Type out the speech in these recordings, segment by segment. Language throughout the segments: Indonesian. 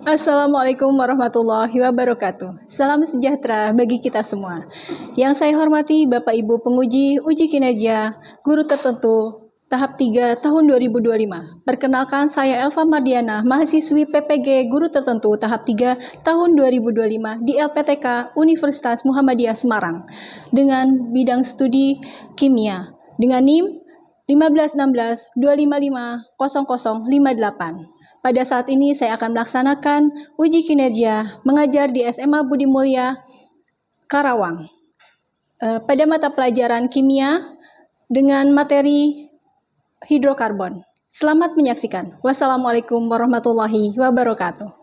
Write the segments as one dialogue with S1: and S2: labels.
S1: Assalamualaikum warahmatullahi wabarakatuh. Salam sejahtera bagi kita semua. Yang saya hormati Bapak Ibu penguji uji kinerja guru tertentu tahap 3 tahun 2025. Perkenalkan, saya Elva Mardiana, mahasiswi PPG guru tertentu tahap 3 tahun 2025 di LPTK Universitas Muhammadiyah Semarang dengan bidang studi kimia dengan NIM 151625500058. Pada saat ini saya akan melaksanakan uji kinerja mengajar di SMA Budi Mulya, Karawang. Pada mata pelajaran kimia dengan materi hidrokarbon. Selamat menyaksikan. Wassalamualaikum warahmatullahi wabarakatuh.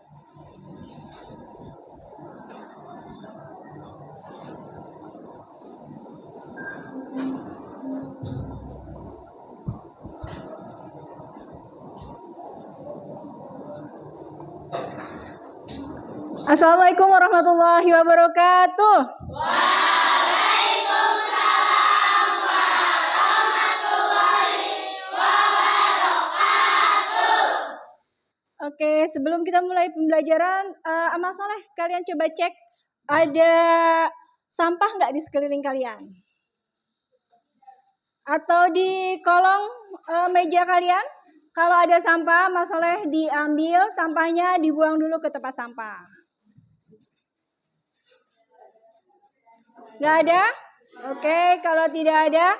S1: Assalamualaikum warahmatullahi wabarakatuh.
S2: Waalaikumsalam warahmatullahi wabarakatuh.
S1: Oke, sebelum kita mulai pembelajaran, Amal Soleh, kalian coba cek ada sampah nggak di sekeliling kalian? Atau di kolong meja kalian? Kalau ada sampah, Amal Soleh diambil sampahnya, dibuang dulu ke tempat sampah. Nggak ada? Oke, kalau tidak ada,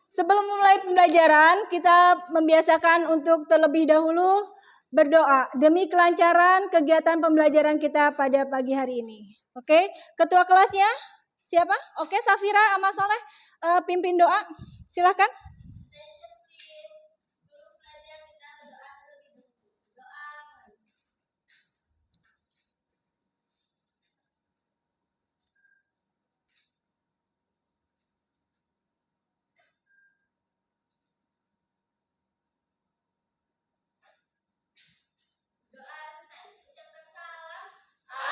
S1: sebelum memulai pembelajaran, kita membiasakan untuk terlebih dahulu berdoa demi kelancaran kegiatan pembelajaran kita pada pagi hari ini. Oke, ketua kelasnya siapa? Oke, Safira Amal Soleh, pimpin doa. Silahkan.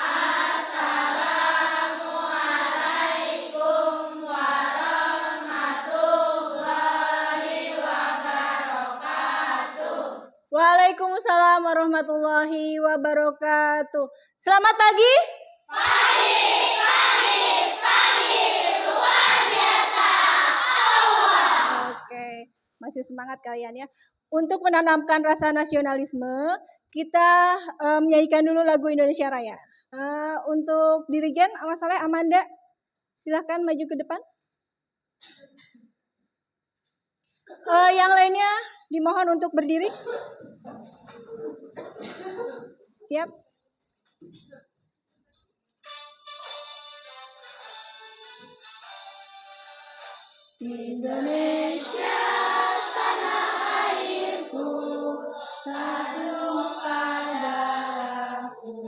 S2: Assalamualaikum warahmatullahi wabarakatuh.
S1: Waalaikumsalam warahmatullahi wabarakatuh. Selamat pagi.
S2: Pagi, luar biasa.
S1: Oke, masih semangat kalian ya. Untuk menanamkan rasa nasionalisme, kita menyanyikan dulu lagu Indonesia Raya. Untuk dirigen, Amal Soleh, Amanda, silahkan maju ke depan. Yang lainnya dimohon untuk berdiri. Siap?
S2: Indonesia tanah airku, tak tumpah darahku.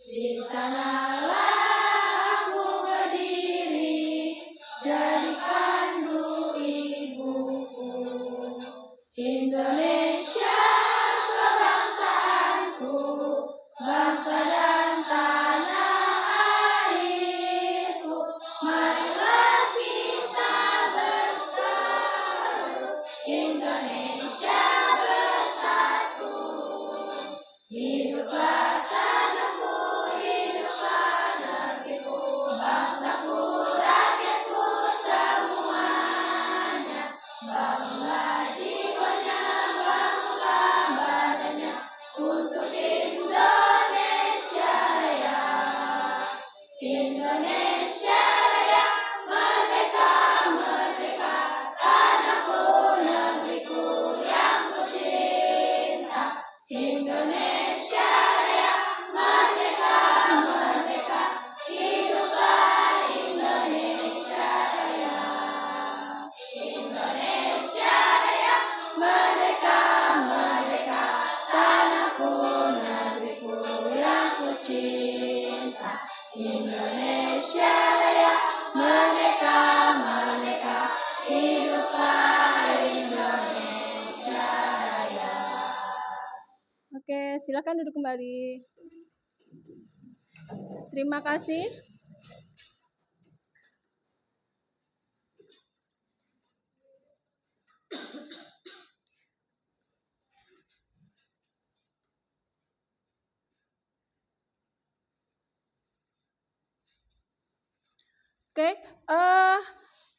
S2: Di sanalah aku berdiri, jadi pandu ibuku. Indonesia kebangsaanku, bangsa dan tanah airku. Marilah kita bersatu, Indonesia bersatu. Hiduplah tanahku, hiduplah negeriku, bangsaku, rakyatku semuanya. Bangunlah jiwanya, bangunlah badannya, untuk Indonesia Raya. Indonesia Raya, merdeka, merdeka, tanahku, negeriku yang ku cinta. Indonesia Raya, merdeka, merdeka, hiduplah Indonesia Raya. Indonesia Raya, merdeka, merdeka, tanahku, negeriku yang ku cinta. Indonesia Raya, merdeka, merdeka, hiduplah Indonesia Raya.
S1: Oke, silakan duduk kembali. Terima kasih. Oke,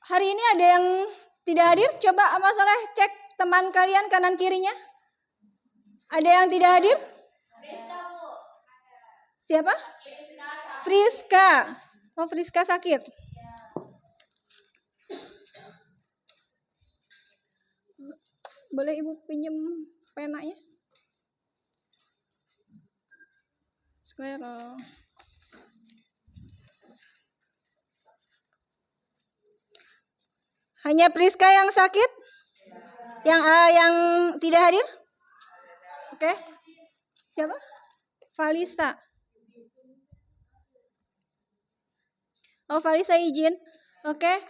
S1: hari ini ada yang tidak hadir? Coba Mas Soleh cek teman kalian kanan kirinya. Ada yang tidak hadir?
S2: Friska, Bu.
S1: Siapa?
S2: Friska.
S1: Friska. Oh, Friska sakit. Boleh Ibu pinjem penanya? Square. Hanya Priska yang sakit? Yang tidak hadir? Oke. Siapa? Valisa. Oh, Valisa izin. Oke.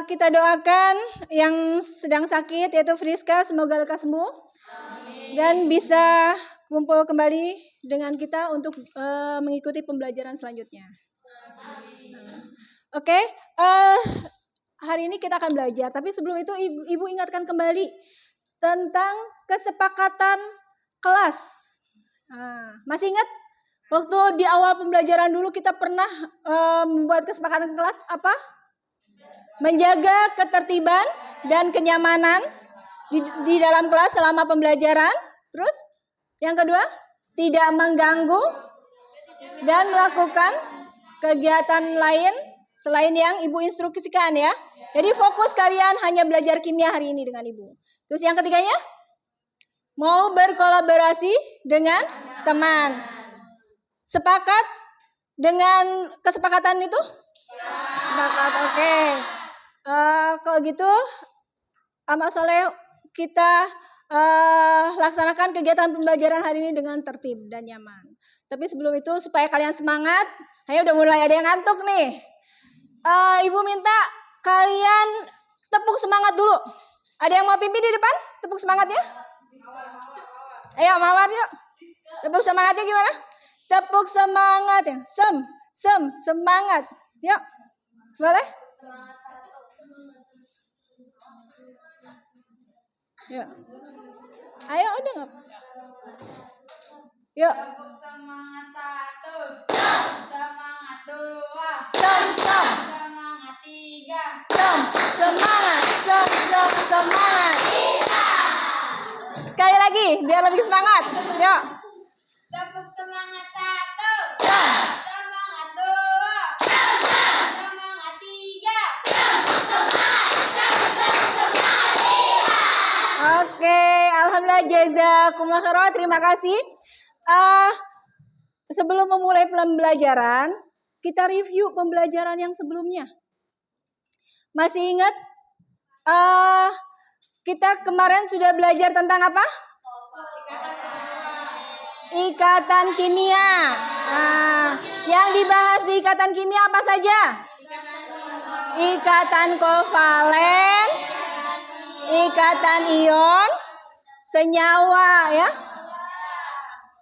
S1: Kita doakan yang sedang sakit yaitu Friska, semoga lekas sembuh.
S2: Amin.
S1: Dan bisa kumpul kembali dengan kita untuk mengikuti pembelajaran selanjutnya. Oke. Hari ini kita akan belajar, tapi sebelum itu Ibu ingatkan kembali tentang kesepakatan kelas. Masih ingat? Waktu di awal pembelajaran dulu kita pernah membuat kesepakatan kelas apa? Menjaga ketertiban dan kenyamanan di dalam kelas selama pembelajaran. Terus yang kedua, tidak mengganggu dan melakukan kegiatan lain selain yang Ibu instruksikan ya. Jadi fokus kalian hanya belajar kimia hari ini dengan Ibu. Terus yang ketiganya, mau berkolaborasi dengan teman. Sepakat dengan kesepakatan itu? Sepakat, oke. Kalau gitu, Mas Soleh, kita laksanakan kegiatan pembelajaran hari ini dengan tertib dan nyaman. Tapi sebelum itu, supaya kalian semangat, ayo udah mulai ada yang ngantuk nih. Ibu minta kalian tepuk semangat dulu. Ada yang mau pimpin di depan? Tepuk semangatnya. Ayo mawar yuk. Tepuk semangatnya gimana? Tepuk semangat ya. Semangat. Yuk. Boleh? Yuk. Ayo udah nggak? Yuk.
S2: Semangat 1. Semangat 2.
S1: Semangat
S2: 3.
S1: Semangat. Sekali lagi biar lebih semangat. Yuk.
S2: Tepuk semangat 1. Semangat 2. Semangat 3.
S1: Oke, alhamdulillah, jazakumullah khairan. Terima kasih. Sebelum memulai pembelajaran, kita review pembelajaran yang sebelumnya. Masih ingat? Kita kemarin sudah belajar tentang apa? Ikatan kimia. Yang dibahas di ikatan kimia apa saja? Ikatan kovalen, ikatan ion, senyawa ya.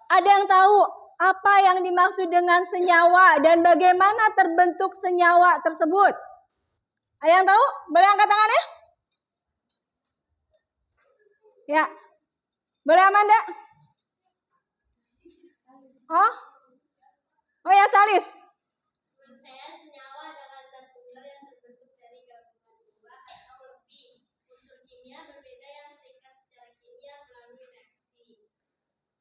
S1: Ada yang tahu apa yang dimaksud dengan senyawa dan bagaimana terbentuk senyawa tersebut? Ada yang tahu? Boleh angkat tangannya? Ya. Boleh Amanda? Oh ya Salis.
S2: Saya senyawa adalah zat tunggal yang terbentuk dari gabungan dua atau lebih unsur kimia berbeda yang terikat secara kimia melalui reaksi.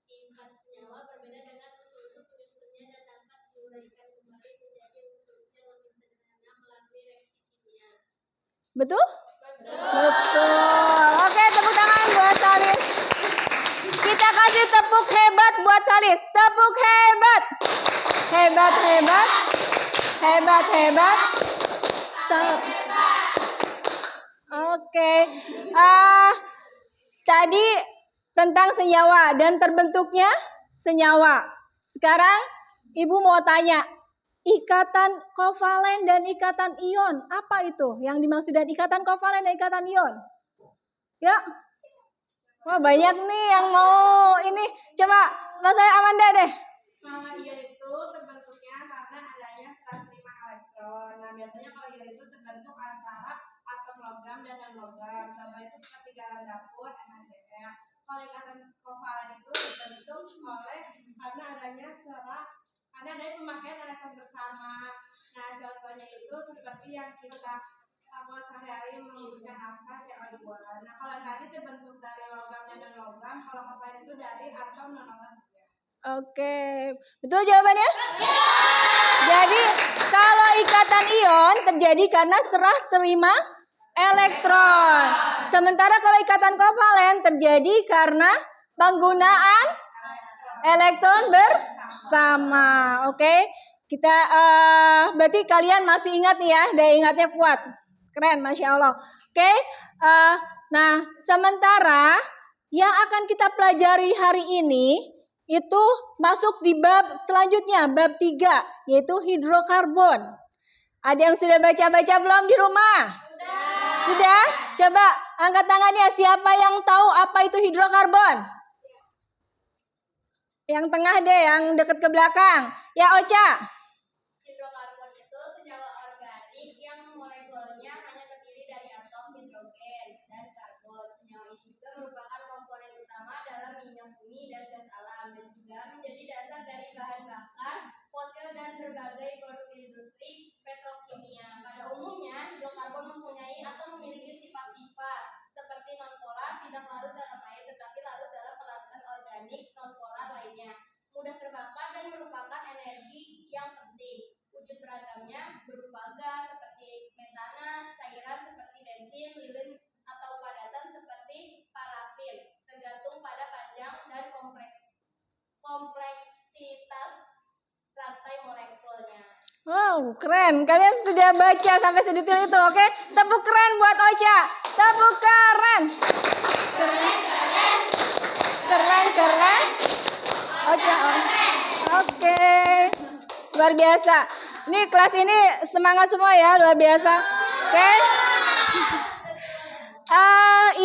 S2: Sifat senyawa berbeda dengan unsur-unsur penyusunnya dan dapat diuraikan kembali menjadi unsur-unsur lebih sederhana melalui reaksi kimia.
S1: Betul? Betul. Oke, tepuk tangan buat Salis. Kita kasih tepuk hebat buat Salis. Tepuk hebat. Hebat. Oke. Tadi tentang senyawa dan terbentuknya senyawa. Sekarang Ibu mau tanya, ikatan kovalen dan ikatan ion, apa itu yang dimaksud dengan ikatan kovalen dan ikatan ion? Ya. Wah, banyak nih yang mau ini. Coba saya Amanda deh.
S2: Kalau ion itu terbentuknya karena adanya serat 5 elektron. Nah, biasanya kalau ion itu terbentuk antara atom logam dan non-logam. Contoh itu seperti garam dapur, NaCl. Kalau ikatan kovalen itu dibentuk oleh karena adanya pemakaian elektron bersama. Nah, contohnya itu seperti yang kita lakukan sehari-hari menguruskan apa CO2. Nah, kalau tadi terbentuk dari logam dan non-logam, kalau kemarin itu dari atom non-logam.
S1: Oke, betul jawabannya? Jadi kalau ikatan ion terjadi karena serah terima elektron. Sementara kalau ikatan kovalen terjadi karena penggunaan elektron bersama. Oke, kita berarti kalian masih ingat nih ya, daya ingatnya kuat. Keren, Masya Allah. Oke, nah sementara yang akan kita pelajari hari ini itu masuk di bab selanjutnya, bab 3, yaitu hidrokarbon. Ada yang sudah baca-baca belum di rumah? Sudah? Coba angkat tangannya, siapa yang tahu apa itu hidrokarbon? Yang tengah deh, yang dekat ke belakang. Ya, Ocha.
S2: Hidrokarbon itu senyawa organik yang molekulnya hanya terdiri dari atom hidrogen dan karbon. Senyawa ini juga merupakan komponen utama dalam minyak bumi dan gas alam, dan juga menjadi dasar dari bahan bakar fosil dan berbagai produk industri petrokimia. Pada umumnya, hidrokarbon mempunyai atau memiliki sifat-sifat seperti nonpolar, tidak larut dalam air tetapi larut dalam pelarutan organik nonpolar lainnya, mudah terbakar dan merupakan energi yang penting. Wujud beragamnya berupa gas seperti metana, cairan seperti bensin, lilin atau padatan seperti parafin, tergantung pada panjang dan kompleksitas rantai molekulnya.
S1: Wow, keren. Kalian sudah baca sampai sedetail itu, oke? Tepuk keren buat Ocha. Tepuk keren. Keren. Ocha. Oke. Luar biasa. Ini kelas ini semangat semua ya, luar biasa. Oke?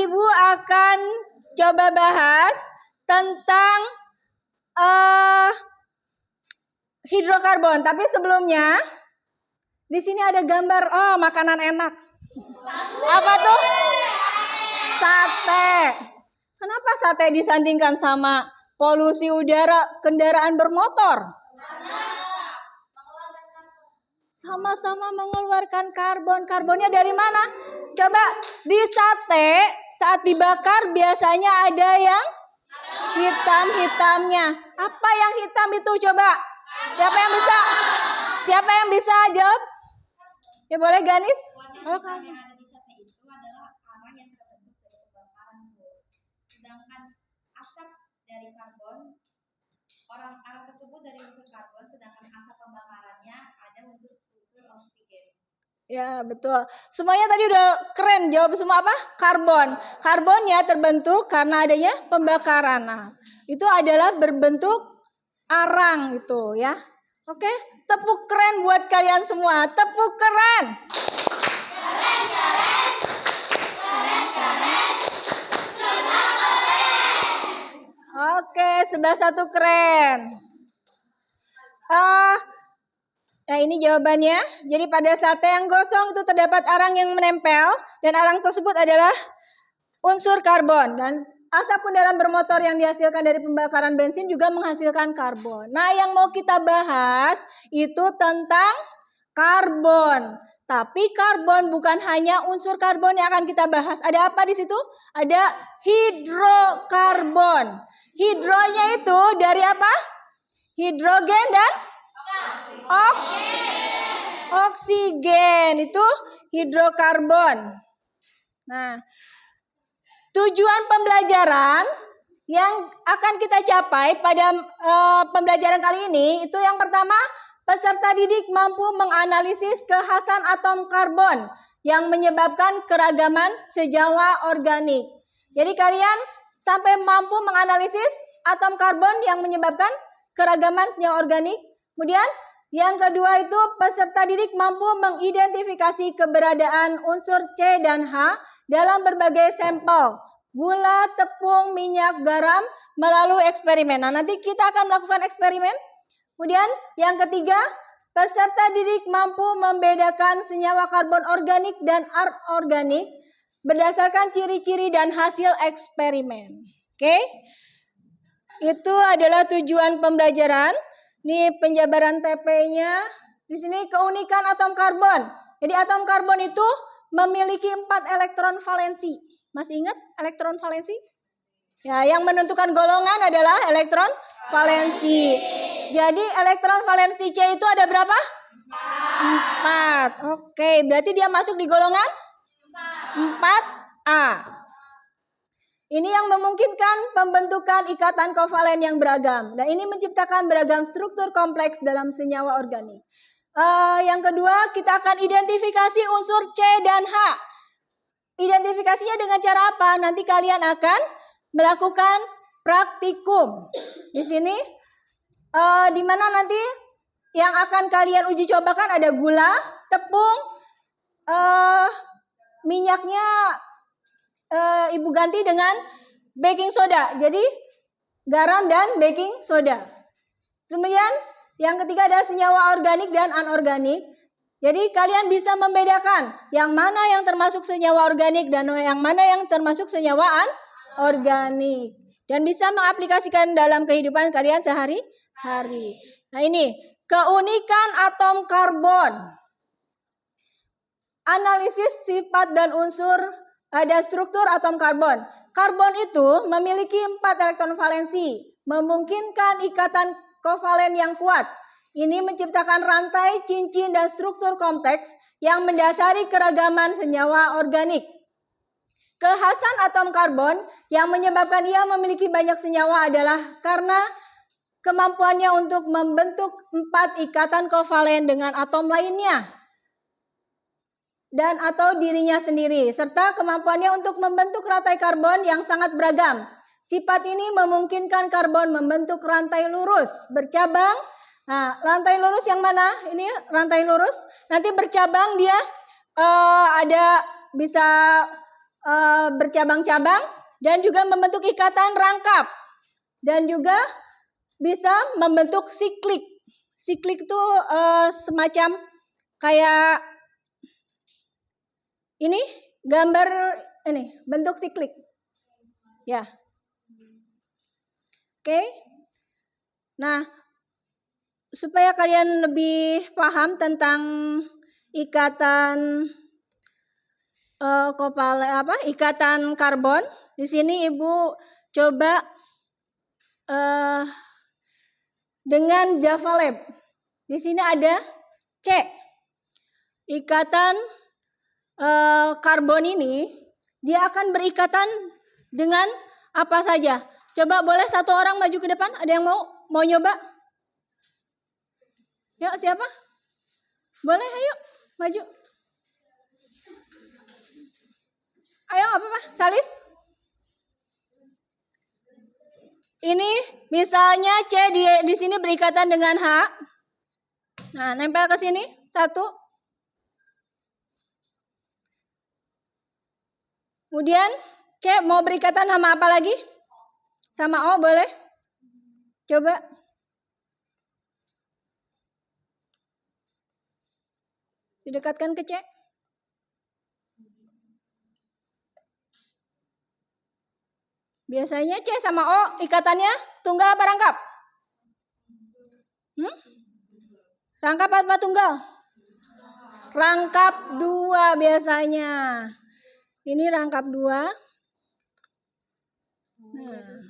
S1: Ibu akan coba bahas tentang hidrokarbon, tapi sebelumnya di sini ada gambar makanan enak. Apa tuh? Sate. Kenapa sate disandingkan sama polusi udara kendaraan bermotor? Sama-sama mengeluarkan karbon. Karbonnya dari mana? Coba di sate saat dibakar biasanya ada yang hitam-hitamnya. Apa yang hitam itu coba? Siapa yang bisa jawab? Ya boleh Ganis.
S2: Warna hitam yang ada di sate itu adalah arang yang terbentuk dari pembakaran bor. Sedangkan asap dari karbon, arang tersebut dari unsur karbon, sedangkan asap pembakarannya ada unsur oksigen.
S1: Ya betul. Semuanya tadi udah keren jawab semua apa? Karbon. Karbonnya terbentuk karena adanya pembakaran. Nah, itu adalah berbentuk arang itu ya. Oke, tepuk keren buat kalian semua. Tepuk keren. Oke, sebelah satu keren. Nah ini jawabannya. Jadi pada sate yang gosong itu terdapat arang yang menempel dan arang tersebut adalah unsur karbon, dan asap kendaraan bermotor yang dihasilkan dari pembakaran bensin juga menghasilkan karbon. Nah, yang mau kita bahas itu tentang karbon. Tapi karbon bukan hanya unsur karbon yang akan kita bahas. Ada apa di situ? Ada hidrokarbon. Hidronya itu dari apa? Hidrogen dan oksigen. Itu hidrokarbon. Nah, tujuan pembelajaran yang akan kita capai pada pembelajaran kali ini itu yang pertama, peserta didik mampu menganalisis kekhasan atom karbon yang menyebabkan keragaman senyawa organik. Jadi kalian sampai mampu menganalisis atom karbon yang menyebabkan keragaman senyawa organik. Kemudian yang kedua itu peserta didik mampu mengidentifikasi keberadaan unsur C dan H dalam berbagai sampel gula, tepung, minyak, garam melalui eksperimen. Nah, nanti kita akan melakukan eksperimen. Kemudian yang ketiga, peserta didik mampu membedakan senyawa karbon organik dan anorganik berdasarkan ciri-ciri dan hasil eksperimen. Oke? Itu adalah tujuan pembelajaran. Ini penjabaran TP-nya Di sini keunikan atom karbon. Jadi atom karbon itu memiliki 4 elektron valensi. Masih ingat elektron valensi? Ya, yang menentukan golongan adalah elektron valensi. Jadi elektron valensi C itu ada berapa? 4. Oke, berarti dia masuk di golongan 4A. Ini yang memungkinkan pembentukan ikatan kovalen yang beragam. Dan ini menciptakan beragam struktur kompleks dalam senyawa organik. Yang kedua, kita akan identifikasi unsur C dan H. Identifikasinya dengan cara apa? Nanti kalian akan melakukan praktikum. Di sini, di mana nanti yang akan kalian uji cobakan ada gula, tepung, minyaknya Ibu ganti dengan baking soda. Jadi garam dan baking soda. Kemudian yang ketiga adalah senyawa organik dan anorganik. Jadi kalian bisa membedakan yang mana yang termasuk senyawa organik dan yang mana yang termasuk senyawa anorganik. Dan bisa mengaplikasikan dalam kehidupan kalian sehari-hari. Nah ini keunikan atom karbon. Analisis sifat dan unsur ada struktur atom karbon. Karbon itu memiliki 4 elektron valensi, memungkinkan ikatan kovalen yang kuat. Ini menciptakan rantai, cincin, dan struktur kompleks yang mendasari keragaman senyawa organik. Kekhasan atom karbon yang menyebabkan ia memiliki banyak senyawa adalah karena kemampuannya untuk membentuk 4 ikatan kovalen dengan atom lainnya dan atau dirinya sendiri, serta kemampuannya untuk membentuk rantai karbon yang sangat beragam. Sifat ini memungkinkan karbon membentuk rantai lurus, bercabang. Nah, rantai lurus yang mana? Ini rantai lurus. Nanti bercabang dia ada bisa bercabang-cabang dan juga membentuk ikatan rangkap. Dan juga bisa membentuk siklik. Siklik itu semacam kayak ini gambar ini bentuk siklik. Ya. Oke. Nah, supaya kalian lebih paham tentang ikatan ikatan karbon, di sini Ibu coba dengan Java Lab. Di sini ada C. Ikatan karbon ini dia akan berikatan dengan apa saja. Coba boleh satu orang maju ke depan? Ada yang mau nyoba? Yuk, siapa? Boleh, ayo maju. Ayo, apa? Salis? Ini misalnya C di sini berikatan dengan H. Nah, nempel ke sini. 1. Kemudian C mau berikatan sama apa lagi? Sama O boleh? Coba. Didekatkan ke C. Biasanya C sama O ikatannya tunggal apa rangkap? Rangkap apa tunggal? Rangkap 2 biasanya. Ini rangkap 2. Nah,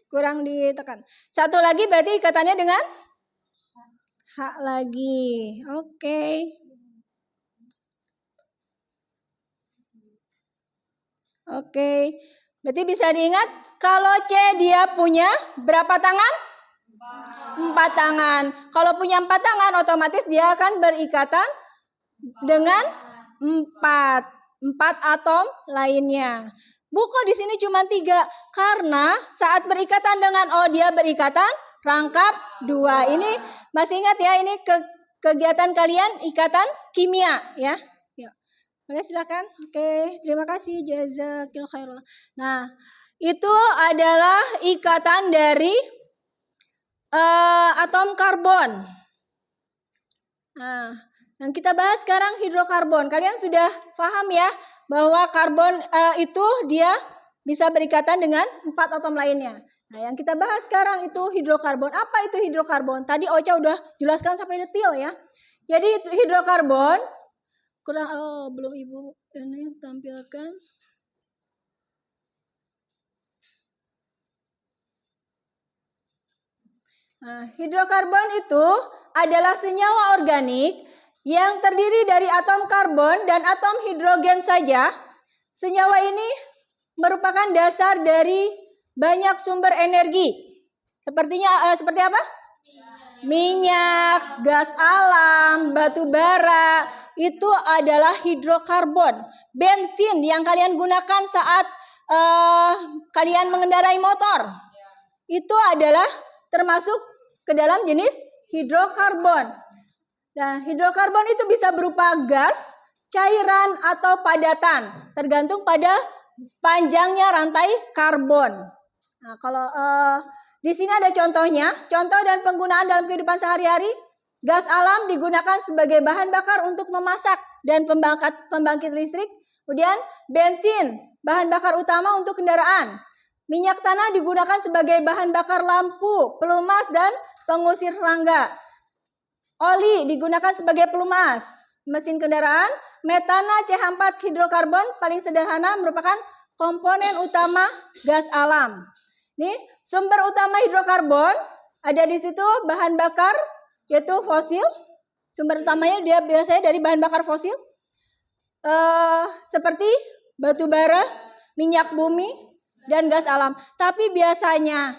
S1: kurang ditekan. 1 lagi berarti ikatannya dengan H lagi. Oke. Oke. Berarti bisa diingat kalau C dia punya berapa tangan? 4 tangan. Kalau punya 4 tangan otomatis dia akan berikatan dengan 4 atom lainnya. Bu, kok di sini cuma 3? Karena saat berikatan dengan O dia berikatan rangkap 2. Ini masih ingat ya, ini kegiatan kalian ikatan kimia ya. Yuk. Boleh silakan. Oke, terima kasih, jazakillahu khairan. Nah, itu adalah ikatan dari atom karbon. Nah, dan kita bahas sekarang hidrokarbon. Kalian sudah paham ya bahwa karbon itu dia bisa berikatan dengan 4 atom lainnya. Nah, yang kita bahas sekarang itu hidrokarbon. Apa itu hidrokarbon? Tadi Ocha udah jelaskan sampai detail ya. Jadi hidrokarbon belum Ibu ini tampilkan. Nah, hidrokarbon itu adalah senyawa organik yang terdiri dari atom karbon dan atom hidrogen saja. Senyawa ini merupakan dasar dari banyak sumber energi. Seperti apa? Minyak, gas alam, batu bara, itu adalah hidrokarbon. Bensin yang kalian gunakan saat kalian mengendarai motor, itu adalah termasuk ke dalam jenis hidrokarbon. Nah, hidrokarbon itu bisa berupa gas, cairan, atau padatan, tergantung pada panjangnya rantai karbon. Nah, kalau di sini ada contohnya, contoh dan penggunaan dalam kehidupan sehari-hari. Gas alam digunakan sebagai bahan bakar untuk memasak dan pembangkit listrik. Kemudian bensin, bahan bakar utama untuk kendaraan. Minyak tanah digunakan sebagai bahan bakar lampu, pelumas, dan pengusir serangga. Oli digunakan sebagai pelumas mesin kendaraan. Metana CH4 hidrokarbon paling sederhana merupakan komponen utama gas alam. Nih, sumber utama hidrokarbon ada di situ bahan bakar yaitu fosil. Sumber utamanya dia biasanya dari bahan bakar fosil. Seperti batu bara, minyak bumi, dan gas alam. Tapi biasanya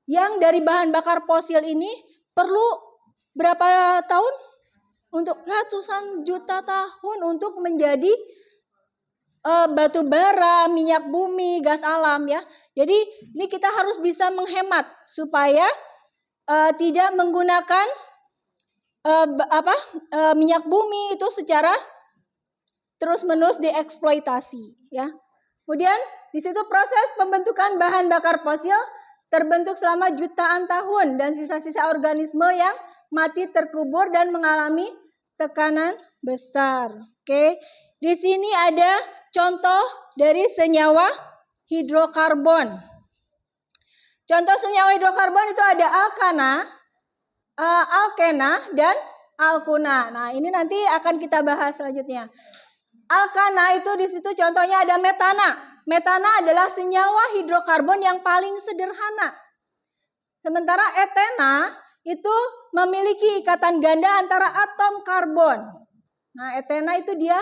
S1: yang dari bahan bakar fosil ini perlu berapa tahun? Untuk ratusan juta tahun untuk menjadi batu bara, minyak bumi, gas alam ya. Jadi ini kita harus bisa menghemat supaya tidak menggunakan minyak bumi itu secara terus-menerus dieksploitasi ya. Kemudian di situ proses pembentukan bahan bakar fosil terbentuk selama jutaan tahun dan sisa-sisa organisme yang mati terkubur dan mengalami tekanan besar. Oke. Di sini ada contoh dari senyawa hidrokarbon. Contoh senyawa hidrokarbon itu ada alkana, alkena, dan alkuna. Nah, ini nanti akan kita bahas selanjutnya. Alkana itu di situ contohnya ada metana. Metana adalah senyawa hidrokarbon yang paling sederhana. Sementara etena itu memiliki ikatan ganda antara atom karbon. Nah, etena itu dia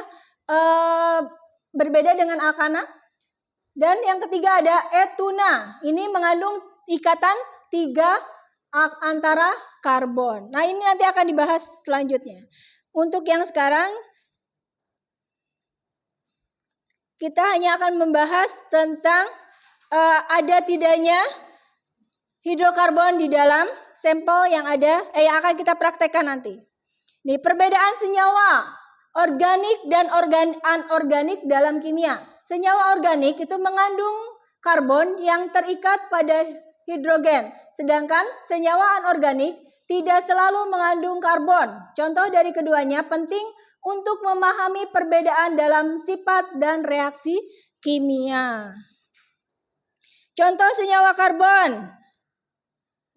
S1: berbeda dengan alkana. Dan yang ketiga ada etuna. Ini mengandung ikatan 3 antara karbon. Nah, ini nanti akan dibahas selanjutnya. Untuk yang sekarang kita hanya akan membahas tentang ada tidaknya hidrokarbon di dalam sampel yang ada yang akan kita praktekkan nanti. Nih, perbedaan senyawa organik dan anorganik dalam kimia. Senyawa organik itu mengandung karbon yang terikat pada hidrogen, sedangkan senyawa anorganik tidak selalu mengandung karbon. Contoh dari keduanya penting untuk memahami perbedaan dalam sifat dan reaksi kimia. Contoh senyawa karbon.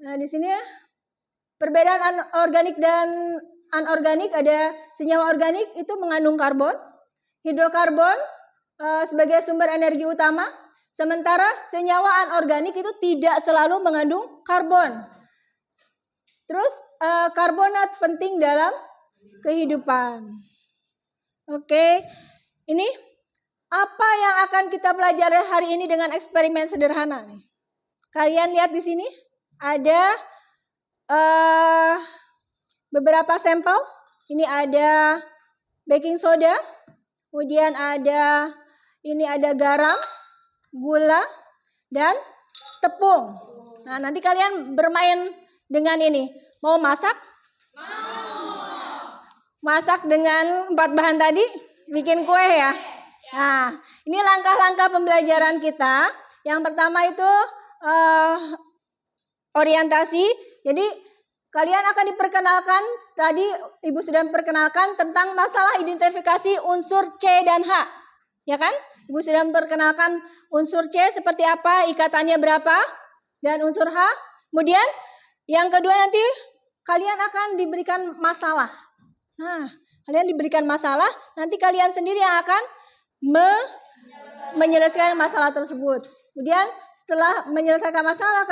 S1: Nah, di sini ya, perbedaan organik dan anorganik ada senyawa organik itu mengandung karbon, hidrokarbon sebagai sumber energi utama, sementara senyawa anorganik itu tidak selalu mengandung karbon. Terus karbonat penting dalam kehidupan. Oke, ini apa yang akan kita pelajari hari ini dengan eksperimen sederhana nih. Kalian lihat di sini ada beberapa sampel. Ini ada baking soda, kemudian ada garam, gula, dan tepung. Nah, nanti kalian bermain dengan ini. Mau masak? Masak dengan 4 bahan tadi, bikin kue ya. Nah, ini langkah-langkah pembelajaran kita. Yang pertama itu orientasi. Jadi kalian akan diperkenalkan, tadi Ibu sudah memperkenalkan tentang masalah identifikasi unsur C dan H. Ya kan? Ibu sudah memperkenalkan unsur C seperti apa, ikatannya berapa. dan unsur H. Kemudian yang kedua nanti kalian akan diberikan masalah. Nah, kalian diberikan masalah, nanti kalian sendiri yang akan menyelesaikan masalah tersebut. Kemudian setelah menyelesaikan masalah,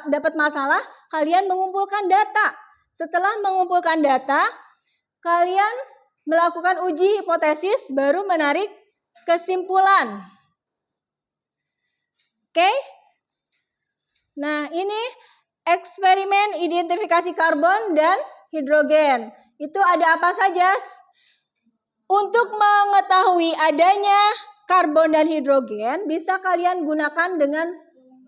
S1: dapat masalah, kalian mengumpulkan data. Setelah mengumpulkan data, kalian melakukan uji hipotesis, baru menarik kesimpulan. Oke? Nah, ini eksperimen identifikasi karbon dan hidrogen. Itu ada apa saja? Untuk mengetahui adanya karbon dan hidrogen, bisa kalian gunakan dengan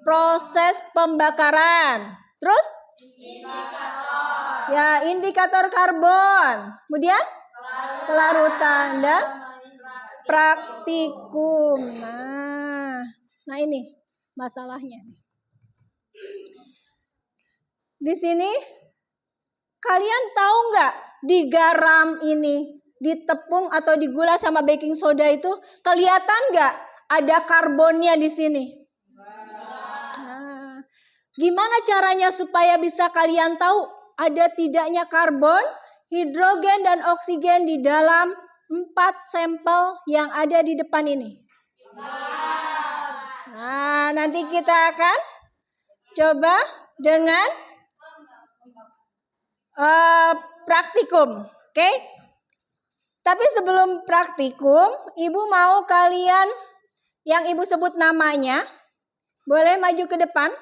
S1: proses pembakaran. Terus? Indikator. Ya, indikator karbon. Kemudian? Kelarutan dan praktikum. Nah ini masalahnya. Di sini kalian tahu nggak di garam ini, di tepung atau di gula sama baking soda itu kelihatan nggak ada karbonnya di sini? Nah, gimana caranya supaya bisa kalian tahu ada tidaknya karbon, hidrogen dan oksigen di dalam 4 sampel yang ada di depan ini? Nah, nanti kita akan coba dengan praktikum, oke? Tapi sebelum praktikum, Ibu mau kalian yang Ibu sebut namanya, boleh maju ke depan.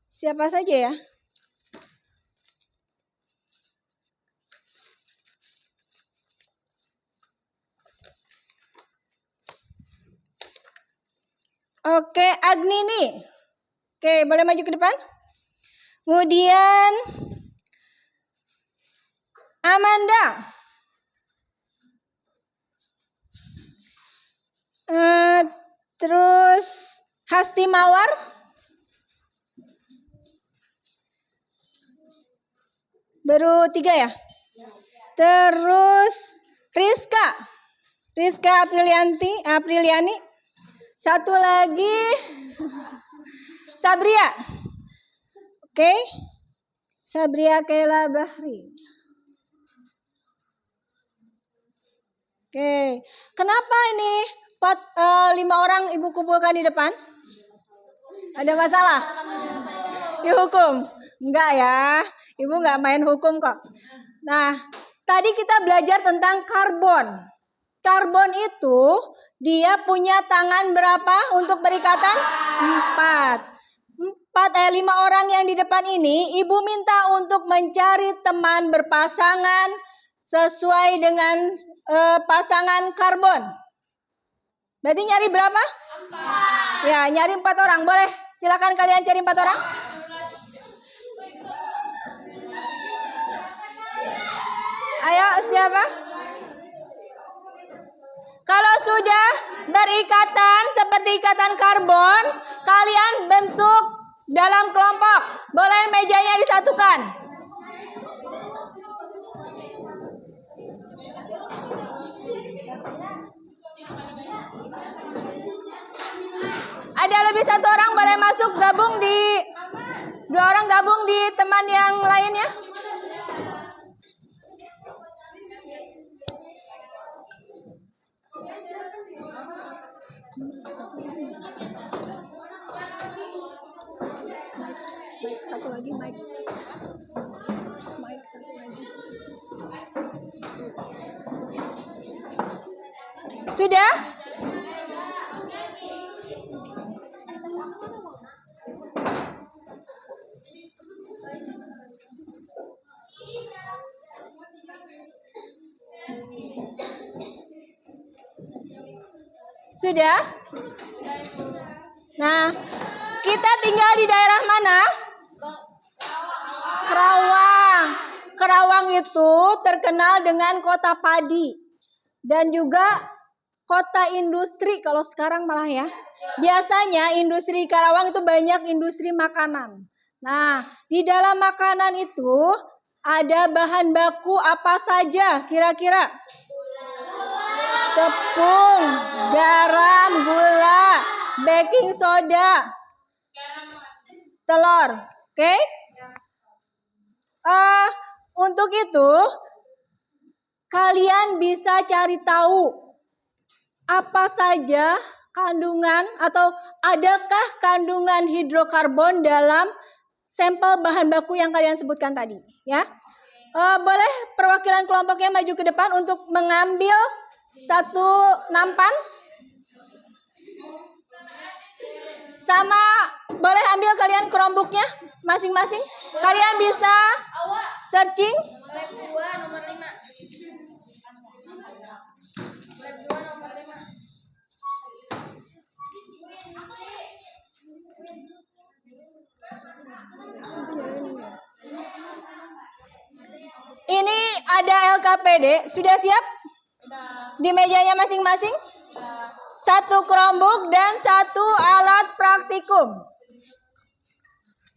S1: Siapa saja ya? Oke, Agnini. Oke, boleh maju ke depan. Kemudian Amanda. Terus Hasti Mawar. Baru 3 ya? Terus Rizka Apriliani. Satu lagi Sabria. Oke. Sabria Kela Bahri. Oke. Kenapa ini 5 orang Ibu kumpulkan di depan? Ada masalah? Dihukum? Enggak ya. Ibu enggak main hukum kok. Nah, tadi kita belajar tentang karbon. Karbon itu dia punya tangan berapa untuk berikatan? 5 orang yang di depan ini, Ibu minta untuk mencari teman berpasangan sesuai dengan pasangan karbon. Berarti nyari berapa? 4. Ya, nyari 4 orang. Boleh? Silakan kalian cari 4 orang. Ayo, siapa? Kalau sudah berikatan seperti ikatan karbon, kalian bentuk dalam kelompok. Boleh mejanya disatukan. Ada lebih 1 orang boleh masuk gabung di 2 orang gabung di teman yang lainnya. Baik, satu lagi mic. Satu lagi. Sudah? Sudah? Nah, kita tinggal di daerah mana? Kerawang. Kerawang itu terkenal dengan kota padi dan juga kota industri kalau sekarang malah ya. Biasanya industri Karawang itu banyak industri makanan. Nah, di dalam makanan itu ada bahan baku apa saja kira-kira? Tepung, garam, gula, baking soda, telur. Oke? Untuk itu kalian bisa cari tahu apa saja kandungan atau adakah kandungan hidrokarbon dalam sampel bahan baku yang kalian sebutkan tadi, ya. Boleh perwakilan kelompoknya maju ke depan untuk mengambil satu nampan. Sama boleh ambil kalian Chromebooknya masing-masing. Kalian bisa searching.
S2: Lab 2 nomor 5. Lab 2 nomor 5.
S1: Ini ada LKPD. Sudah siap? Di mejanya masing-masing? Satu Chromebook dan satu alat praktikum.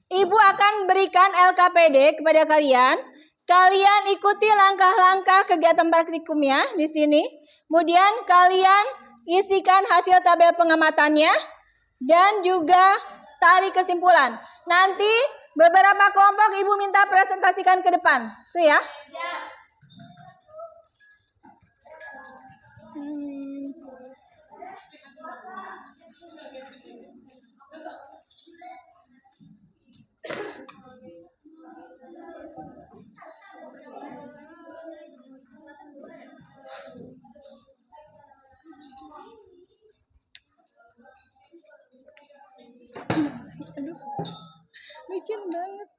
S1: Ibu akan berikan LKPD kepada kalian. Kalian ikuti langkah-langkah kegiatan praktikumnya di sini. Kemudian kalian isikan hasil tabel pengamatannya dan juga tarik kesimpulan. Nanti beberapa kelompok ibu minta presentasikan ke depan. Tuh ya. Aduh, licin banget.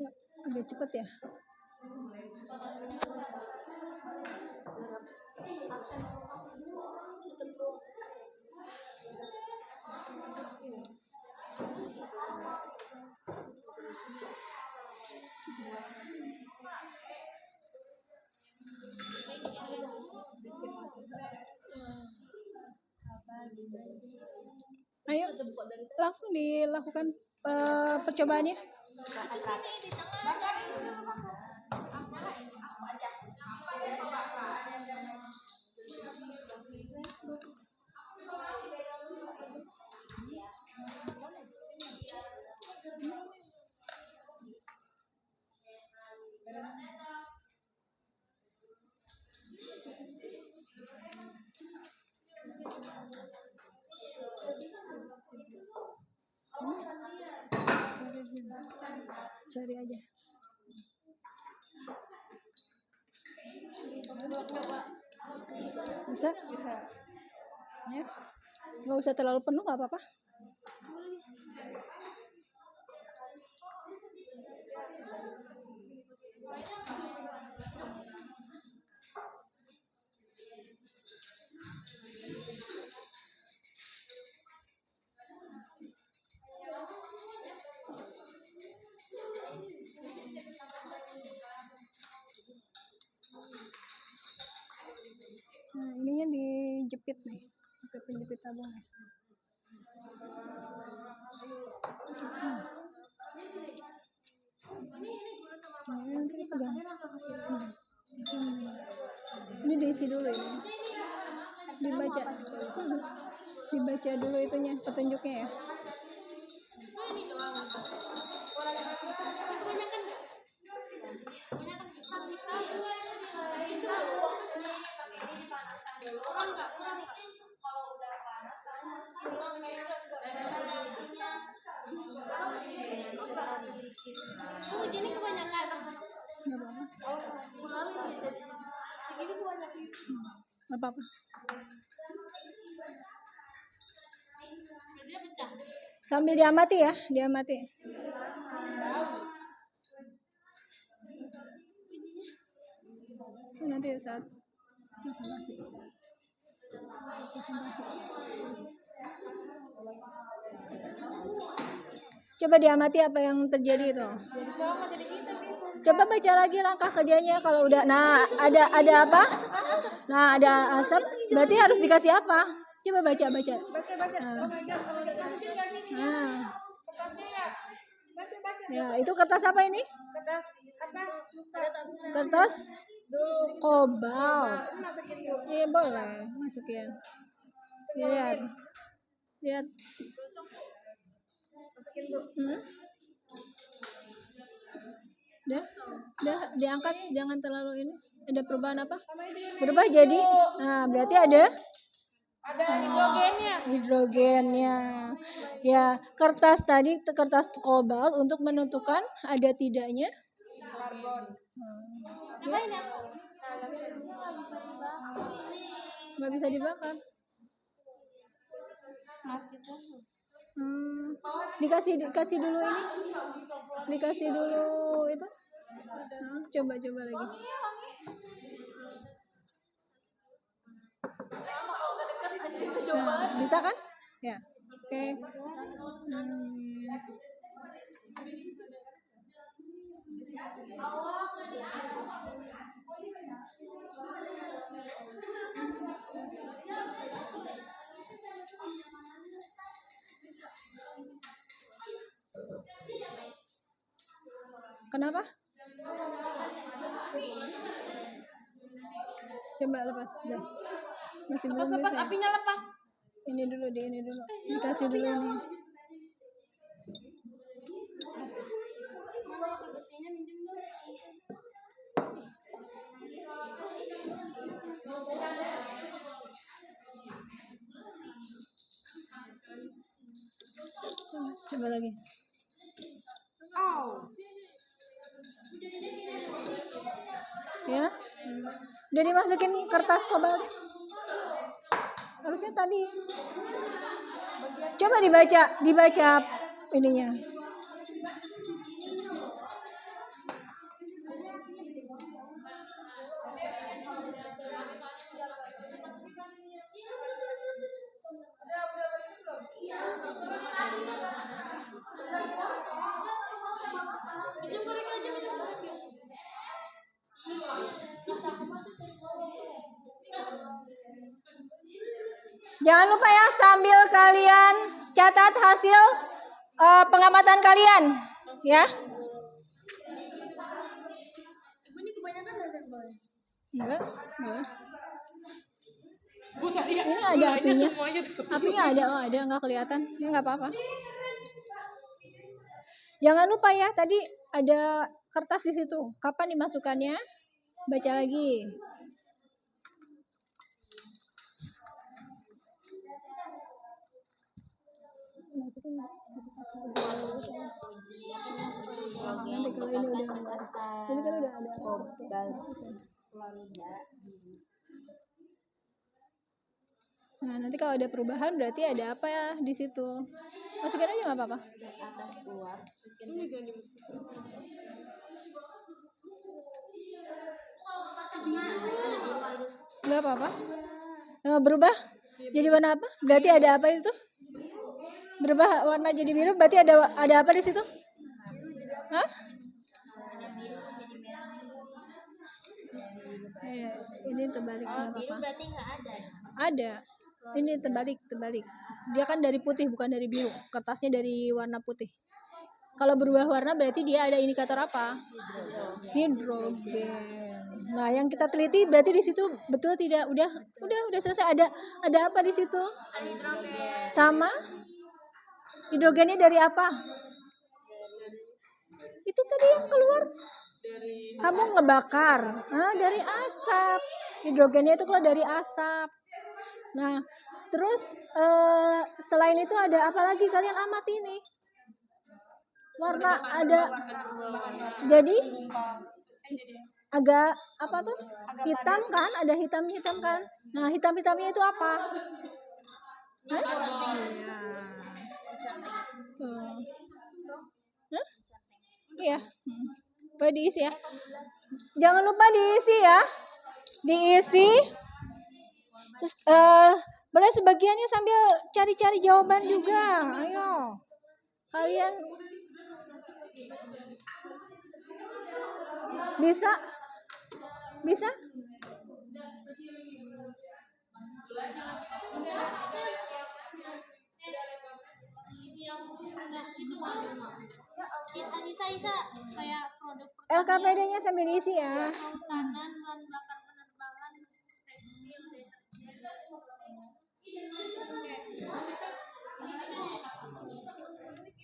S1: Ya, agak cepat ya. Ayo, langsung dilakukan percobaannya. Cari aja. Bisa? Ya. Nggak usah terlalu penuh, nggak apa-apa. Nah, ininya dijepit nih, pakai penjepit tabung nih. Nanti dipegang. Ini diisi dulu ini. Dibaca. Dibaca dulu itunya, petunjuknya ya.
S2: Ini kebanyakan. Segini kebanyakan.
S1: Nggak apa-apa.
S2: Dia pecah.
S1: Sambil diamati ya, diamati. Nanti saat presentasi. Coba diamati apa yang terjadi itu. Coba baca lagi langkah kerjanya kalau udah. Nah, ada apa? Nah, ada asap. Berarti harus dikasih apa? Coba baca. Nah. Ya, itu kertas apa ini? Kertas kobalt. Iya, boleh masukin. Lihat. Udah diangkat, jangan terlalu ini. Ada perubahan apa? Berubah jadi. Nah, berarti ada hidrogennya. Ya, kertas tadi kertas kobalt untuk menentukan ada tidaknya karbon. Nggak bisa dibakar. Dikasih dulu ini. Dikasih dulu itu. Coba lagi. Nah, bisa kan? Ya. Oke. Kenapa? Coba lepas. Masih belum bisa.
S2: Lepas apinya lepas.
S1: Ini dulu. Dikasih dulu ini.
S2: Besinya minjem dulu.
S1: Coba lagi. Ya. Udah dimasukin kertas kobalt. Harusnya tadi. Coba dibaca ininya. Jangan lupa ya, sambil kalian catat hasil pengamatan kalian, ya.
S2: Ini kebanyakan nggak sampelnya?
S1: Enggak. Ini ada apinya. Apinya ada nggak kelihatan? Ya nggak apa-apa. Jangan lupa ya, tadi ada kertas di situ. Kapan dimasukkannya? Baca lagi. Masukin nanti kalau ini kan udah ada nah, nanti kalau ada perubahan berarti ada apa ya di situ. Masukin aja nggak apa-apa. Nggak apa-apa. Berubah jadi warna apa? Berarti ada apa itu? Berubah warna jadi biru berarti ada apa di situ? Hah? Ini terbalik.
S2: Kalau biru berarti nggak ada.
S1: Ada. Ini terbalik. Dia kan dari putih bukan dari biru. Kertasnya dari warna putih. Kalau berubah warna berarti dia ada indikator apa? Hidrogen. Nah, yang kita teliti berarti di situ betul tidak? Udah selesai. Ada apa di situ?
S2: Ada hidrogen.
S1: Sama? Hidrogennya dari apa? Itu tadi yang keluar. Kamu ngebakar. Nah, dari asap. Hidrogennya itu keluar dari asap. Nah, terus selain itu ada apa lagi? Kalian amati ini. Warna ada. Jadi agak apa tuh? Hitam kan? Ada hitam kan? Nah, hitamnya itu apa? Hah? Oh. Hah? Iya. Boleh diisi ya. Jangan lupa diisi ya. Diisi. Terus boleh sebagiannya sambil cari-cari jawaban juga. Ayo. Kalian bisa? Bisa?
S2: Isa kayak produk
S1: LKPD-nya sambil diisi ya.
S2: kehutanan, bahan bakar penerbangan, tekstil,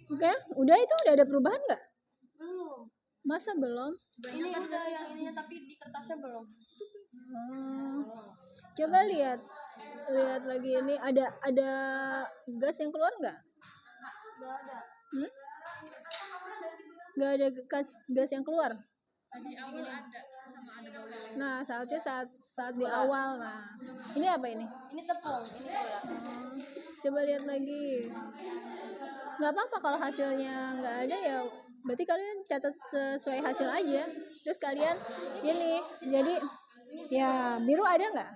S1: Oke, udah itu udah ada perubahan nggak?
S2: belum.
S1: Masa belum?
S2: Ini udah sih yang ininya tapi di kertasnya belum.
S1: Coba lihat lagi ini ada gas yang keluar nggak?
S2: Nggak ada.
S1: Nggak ada gas yang keluar.
S2: Di awal ada, sama ada bau.
S1: Nah saat di awal. Nah ini apa ini?
S2: Ini tepung, ini gula.
S1: Coba lihat lagi. Nggak apa-apa kalau hasilnya nggak ada ya. Berarti kalian catat sesuai hasil aja. Terus kalian ini jadi ya biru ada nggak?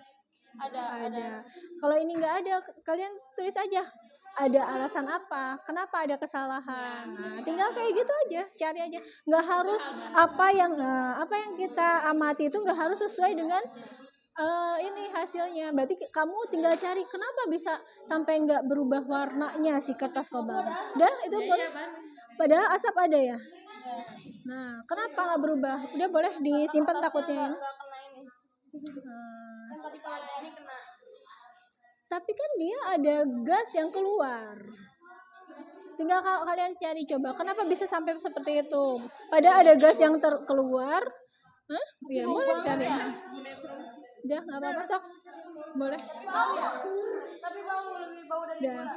S2: Ada.
S1: Kalau ini nggak ada, kalian tulis aja. Ada alasan apa? Kenapa ada kesalahan? Nah, tinggal kayak gitu aja, cari aja. Nggak harus apa yang kita amati itu nggak harus sesuai dengan ini hasilnya. Berarti kamu tinggal cari kenapa bisa sampai nggak berubah warnanya si kertas kobalt. Udah itu boleh. Padahal asap ada ya. Nah, kenapa nggak berubah? Udah boleh disimpan takutnya.
S2: Nggak kena ini. Kan tadi kalau ini kena.
S1: Tapi kan dia ada gas yang keluar. Tinggal kalian cari coba kenapa bisa sampai seperti itu. Padahal ada gas yang keluar. Hah? Ya boleh cari. Udah nggak apa-apa sok. Boleh.
S2: Tapi bau lebih bau dari
S1: Udah.
S2: gula.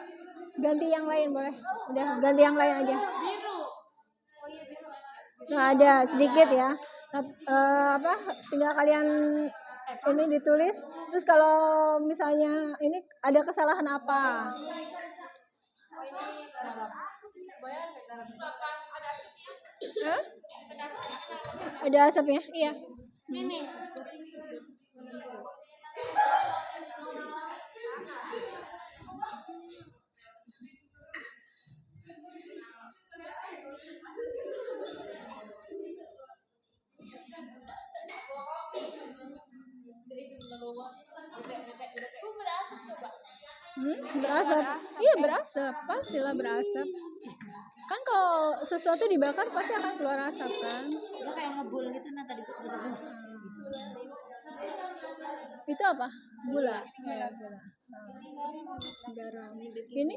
S1: Ganti yang lain boleh. Udah ganti yang lain aja.
S2: Biru. Oh iya biru.
S1: Nah ada sedikit ya. Tinggal kalian ini ditulis. Terus kalau misalnya ini ada kesalahan apa? Hah? Ada asapnya? Iya.
S2: Ini. Berasap coba.
S1: Berasap. Iya berasap. Pastilah berasap. Kan kalau sesuatu dibakar pasti akan keluar asap kan?
S2: Dia kayak ngebul gitu nah tadi gue terus gitu.
S1: Itu apa? Gula. Ya, gula. Garam. Ini?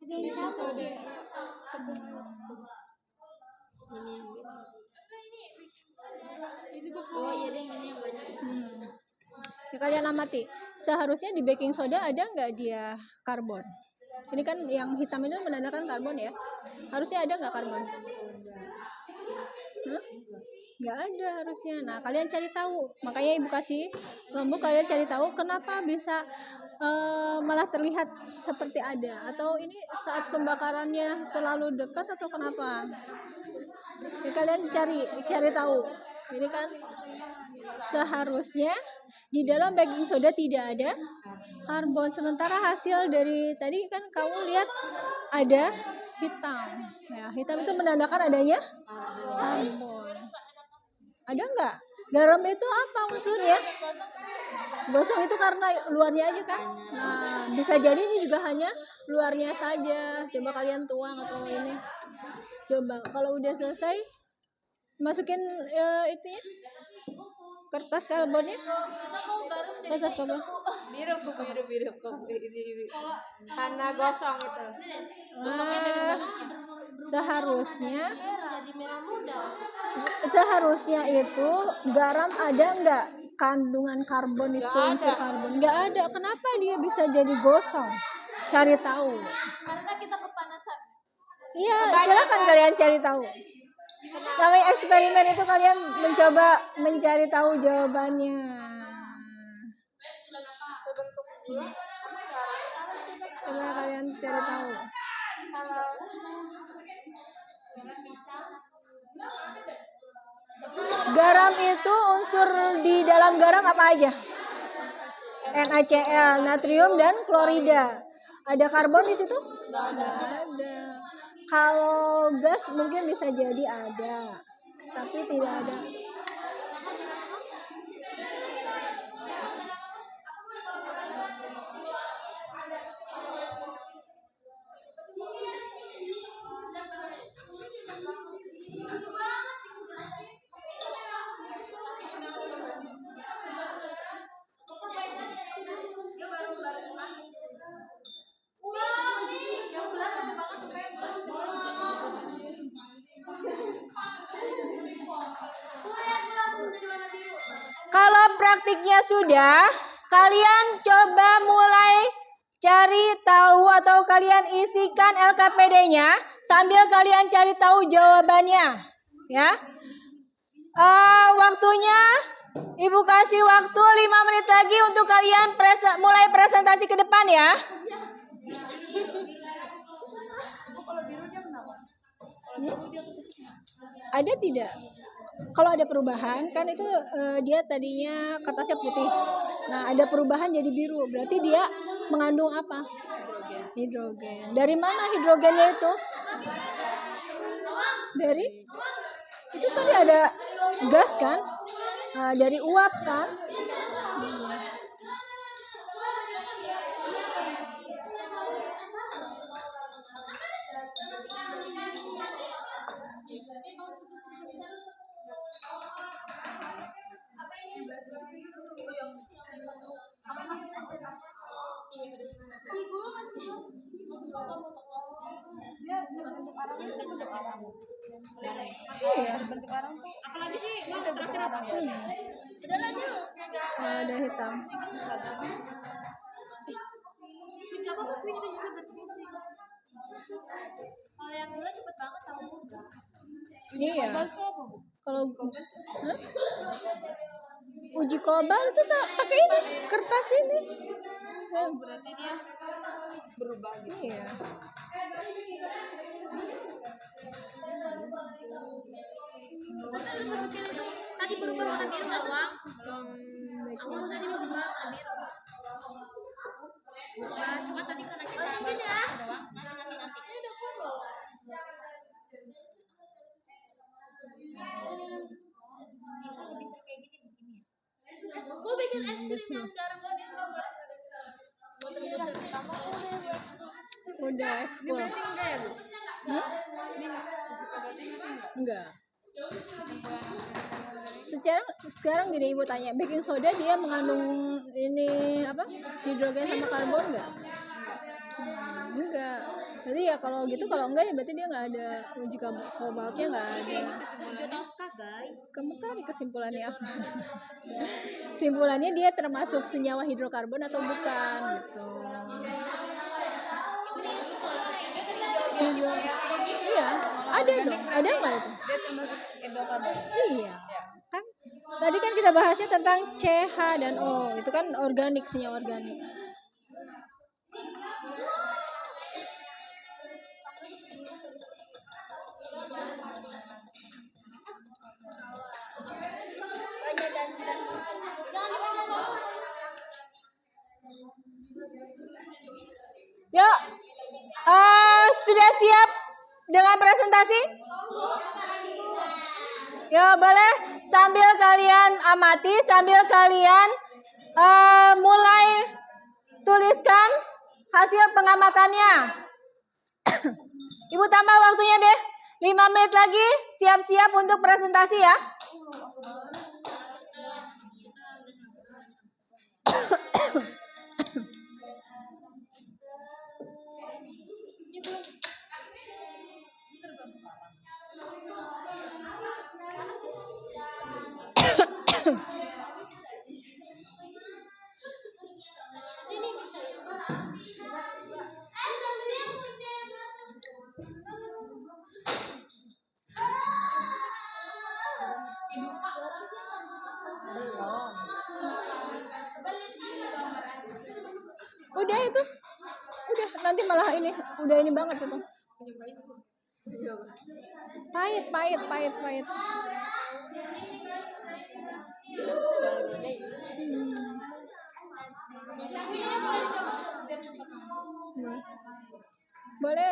S2: Ini campur deh. Oh iya deh ini yang banyak.
S1: Ya, kalian amati. Seharusnya di baking soda ada nggak dia karbon? Ini kan yang hitam itu menandakan karbon ya. Harusnya ada nggak karbon? Nggak ada harusnya. Nah kalian cari tahu. Makanya ibu kasih lombok kalian cari tahu kenapa bisa malah terlihat seperti ada. Atau ini saat pembakarannya terlalu dekat atau kenapa? Ya, kalian cari tahu. Ini kan seharusnya di dalam baking soda tidak ada karbon. Sementara hasil dari tadi kan kamu lihat ada hitam. Ya, hitam itu menandakan adanya karbon. Ada nggak? Garam itu apa unsurnya? Gosong itu karena luarnya aja kan? Nah, bisa jadi ini juga hanya luarnya saja. Coba kalian tuang atau ini. Coba kalau udah selesai masukin itu ya. Kertas karbonnya. Kertas karbon.
S2: Biru ini. Karena gosong itu.
S1: Seharusnya itu garam ada nggak kandungan karbon di unsur karbon? Nggak ada. Kenapa dia bisa jadi gosong? Cari tahu.
S2: Karena kita kepanasan.
S1: Iya, silakan kalian cari tahu. Namanya eksperimen itu kalian mencoba mencari tahu jawabannya. Coba kalian cari tahu. Garam itu unsur di dalam garam apa aja? NaCl, natrium dan klorida. Ada karbon di situ? Nggak ada. Kalau gas mungkin bisa jadi ada, tapi tidak ada. Kalau praktiknya sudah, kalian coba mulai cari tahu atau kalian isikan LKPD-nya sambil kalian cari tahu jawabannya, ya. Waktunya Ibu kasih waktu 5 menit lagi untuk kalian mulai presentasi ke depan ya. Ada tidak? Kalau ada perubahan kan itu dia tadinya kertasnya putih. Nah, ada perubahan jadi biru. Berarti dia mengandung apa? Hidrogen. Dari mana hidrogennya itu? Dari itu tadi ada gas kan? Dari uap kan? Iya, bentuk arang tuh. Apalagi sih terakhir apa? Udah lah dia nggak ada hitam. Nggak apa-apa, itu juga berfungsi. Kalau yang gula cepet banget tahu. Iya. Kalau uji kobal itu tak pakai ini kertas ini. Berarti dia berubah gitu. Iya. Terus masukin itu tadi berubah warna biru nggak Wang? Aku masukin ini berubah warna biru. Cuma tadi karena kita masukin ya. Nanti. Ini udah follow. Itu lebih seru kayak gini begini ya. Gue bikin es krim yang garam tadi tuh. Udah ekspor. Enggak. Sekarang gini Ibu tanya, baking soda dia mengandung ini apa? Hidrogen sama karbon enggak? Enggak. Berarti ya kalau gitu, kalau enggak ya berarti dia nggak ada uji kobaltnya, nggak ada. Kamu tarik kesimpulannya apa? Kesimpulannya dia termasuk senyawa hidrokarbon atau bukan gitu. Iya, ada dong. Ada nggak itu? Dia termasuk hidrokarbon. Iya. Kan tadi kan kita bahasnya tentang CH dan O. Itu kan organik, senyawa organik. Yuk, sudah siap dengan presentasi? Ya boleh sambil kalian amati, sambil kalian mulai tuliskan hasil pengamatannya. Ibu tambah waktunya deh, 5 menit lagi, siap-siap untuk presentasi ya. Udah itu, udah nanti malah ini, udah ini banget itu. Pahit. Boleh,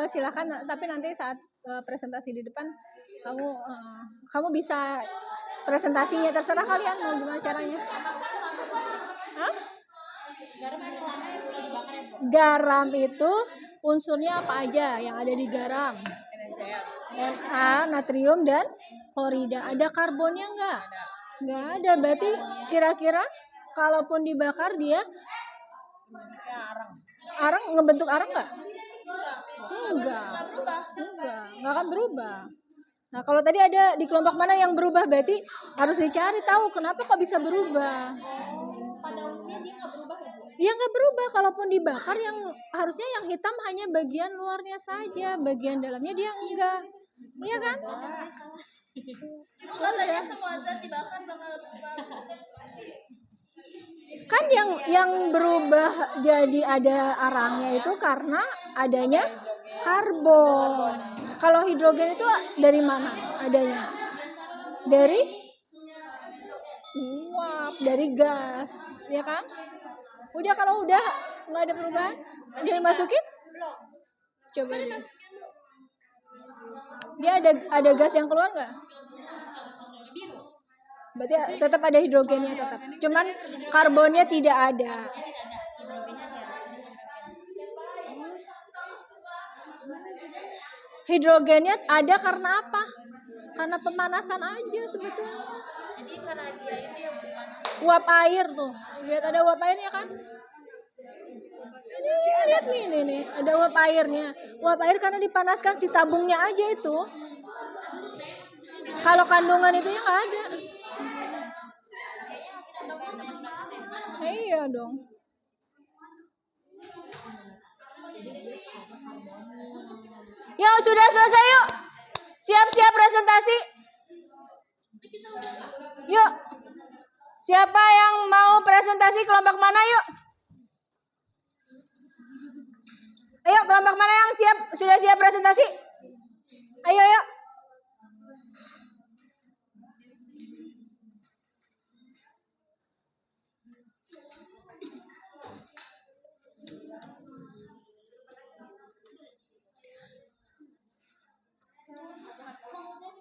S1: silakan. Tapi nanti saat presentasi di depan kamu bisa presentasinya, terserah kalian mau gimana caranya. Hah? Garam itu unsurnya apa aja yang ada di garam? Na, natrium dan klorida. Ada karbonnya enggak? Enggak ada. Berarti kira-kira kalaupun dibakar dia ngebentuk arang enggak? Enggak akan berubah. Nah, kalau tadi ada di kelompok mana yang berubah, berarti harus dicari tahu kenapa kok bisa berubah.
S2: Pada umumnya dia nggak berubah ya?
S1: Iya, nggak berubah. Kalaupun dibakar, yang harusnya yang hitam hanya bagian luarnya saja, bagian dalamnya dia enggak. Iya kan?
S2: Itu katanya semua zat dibakar bakal berubah.
S1: Kan yang berubah jadi ada arangnya itu karena adanya karbon. Kalau hidrogen itu dari mana adanya? Dari uap, dari gas, ya kan? Udah, kalau udah nggak ada perubahan, udah dimasukin?
S2: Belum.
S1: Coba lihat. Dia ada gas yang keluar nggak?
S2: Biru.
S1: Berarti tetap ada hidrogennya tetap. Cuman karbonnya tidak ada. Hidrogennya ada karena apa? Karena pemanasan aja sebetulnya.
S2: Jadi karena dia itu yang berpanas.
S1: Uap air tuh. Lihat ada uap airnya kan? Ini lihat nih, ada uap airnya. Uap air karena dipanaskan si tabungnya aja itu. Kalau kandungan itunya nggak ada. Iya dong. Yuk, sudah selesai yuk. Siap-siap presentasi. Yuk. Siapa yang mau presentasi kelompok mana yuk? Ayo, kelompok mana yang sudah siap presentasi? Ayo.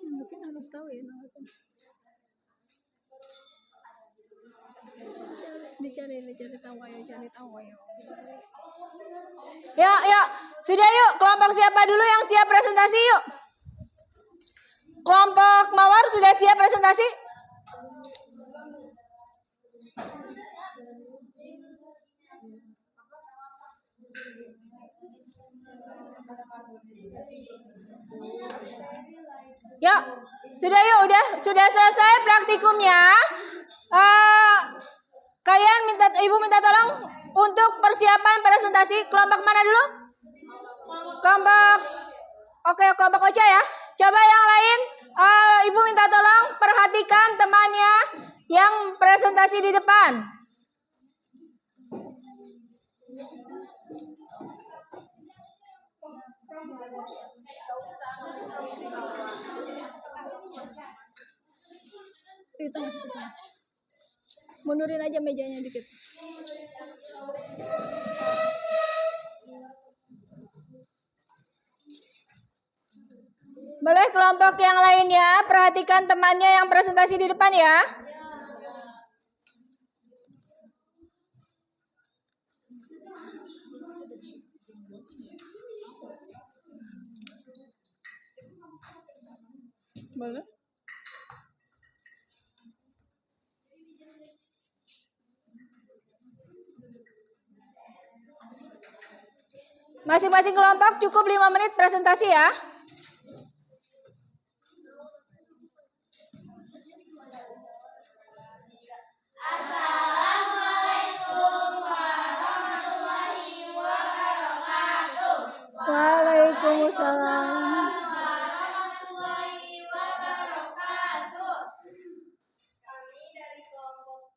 S1: Mungkin harus tahu ya. Dicari tahu ayo. Ya, sudah yuk. Kelompok siapa dulu yang siap presentasi yuk? Kelompok Mawar sudah siap presentasi? Ya, sudah yuk, sudah selesai praktikumnya. Ibu minta tolong untuk persiapan presentasi. Kelompok mana dulu? Kelompok Ocha ya. Coba yang lain, Ibu minta tolong perhatikan temannya yang presentasi di depan. Mundurin aja mejanya dikit. Boleh kelompok yang lainnya perhatikan temannya yang presentasi di depan ya. Boleh. Masing-masing kelompok cukup 5 menit presentasi ya.
S2: Assalamualaikum warahmatullahi wabarakatuh.
S1: Waalaikumsalam
S2: warahmatullahi wabarakatuh. Kami dari kelompok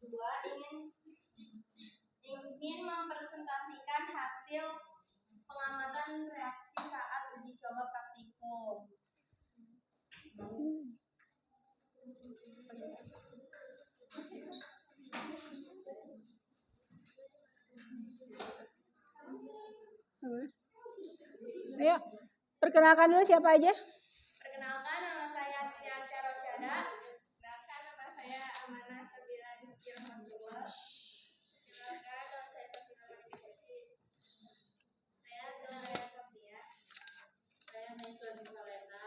S2: 2 ingin mempresentasikan hasil pengamatan reaksi saat uji coba
S1: Perkenalkan dulu siapa aja?
S2: Perkenalkan, nama saya Trianca Rosyada. Perkenalkan, nama saya Amanah Sabila Rizky Rahmatullah. Perkenalkan, nama saya Safina Marika Siti. Saya Gelaraya Fabia. Saya Neswa Bimalena.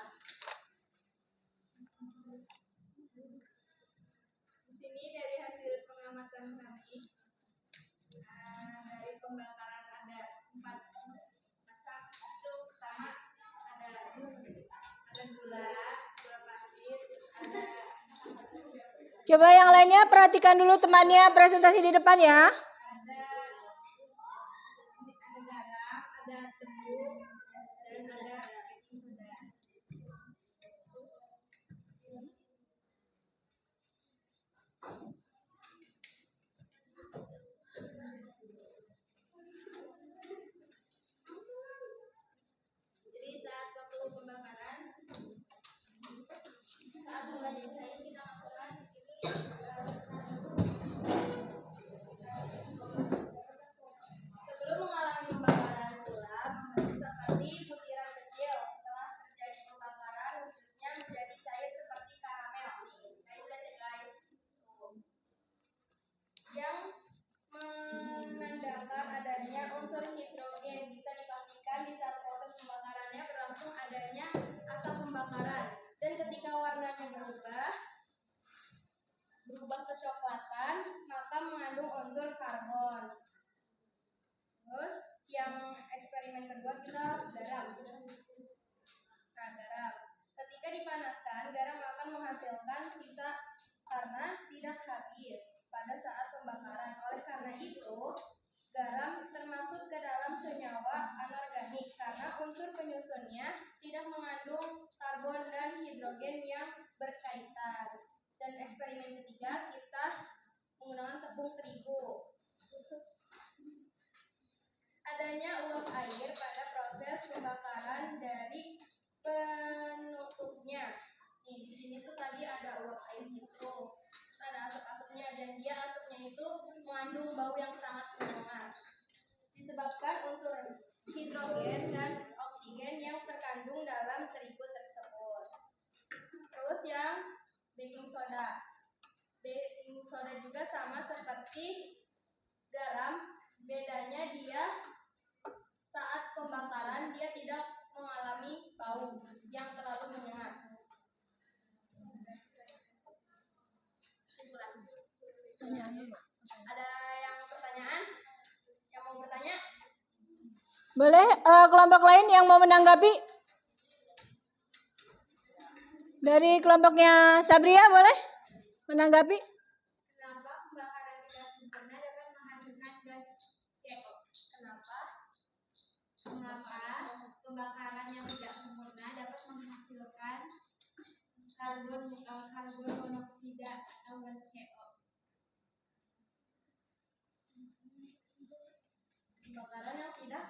S2: Di sini dari hasil pengamatan kami, dari pembakaran ada 4 macam. Itu pertama ada gula pasir, ada
S1: Coba yang lainnya perhatikan dulu temannya presentasi di depan ya.
S2: ada garam, ada tepung, dan ada baking soda. Jadi saat waktu pembakaran, saat mulai cair kita masukkan ini sebelum mengalami pembakaran gula membentuk seperti butiran kecil. Setelah terjadi pembakaran, wujudnya menjadi cair seperti karamel. Guys, lihat ya guys. Tuh. Yang menandakan adanya unsur hidrogen bisa dipastikan di saat proses pembakarannya berlangsung adanya asap pembakaran, dan ketika warnanya berubah kecoklatan maka mengandung unsur karbon. Terus yang eksperimen kedua kita garam. Nah, garam ketika dipanaskan garam akan menghasilkan sisa karena tidak habis pada saat pembakaran. Oleh karena itu, garam termasuk ke dalam senyawa anorganik karena unsur penyusunnya tidak mengandung karbon dan hidrogen yang berkaitan. Dan eksperimen ketiga kita menggunakan tepung terigu. Adanya uap air pada proses pembakaran dari penutupnya. Nih, di sini tuh tadi ada uap air gitu. Terus ada asap-asapnya, dan dia asapnya itu mengandung bau yang sangat menyengat. Disebabkan unsur hidrogen dan oksigen yang terkandung dalam terigu tersebut. Terus yang baking soda. Baking soda juga sama seperti garam, bedanya dia saat pembakaran dia tidak mengalami bau yang terlalu menyengat. Ada yang pertanyaan? Yang mau bertanya?
S1: Boleh kelompok lain yang mau menanggapi? Dari kelompoknya Sabria boleh menanggapi?
S2: Kenapa pembakaran tidak sempurna dapat menghasilkan gas CO? Kenapa pembakaran yang tidak sempurna dapat menghasilkan karbon monoksida atau gas CO? Pembakaran yang tidak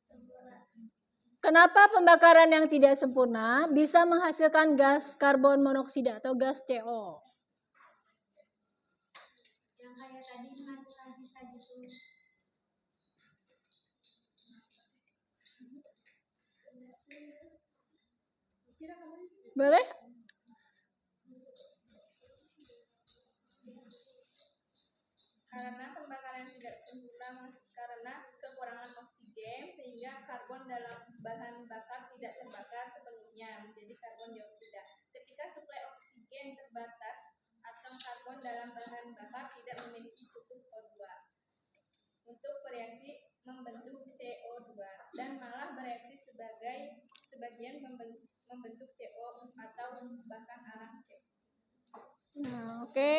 S2: sempurna.
S1: Kenapa pembakaran yang tidak sempurna bisa menghasilkan gas karbon monoksida atau gas CO?
S2: Yang kayak tadi menghasilkan sisa gitu.
S1: Boleh?
S2: Karena pembakaran tidak sempurna karena kekurangan oksigen sehingga karbon dalam bahan bakar tidak terbakar sepenuhnya menjadi karbon dioksida. Ketika suplai oksigen terbatas, atom karbon dalam bahan bakar tidak memiliki cukup O2 untuk bereaksi membentuk CO2 dan malah bereaksi sebagian membentuk CO atau bahkan arang C.
S1: Nah, oke.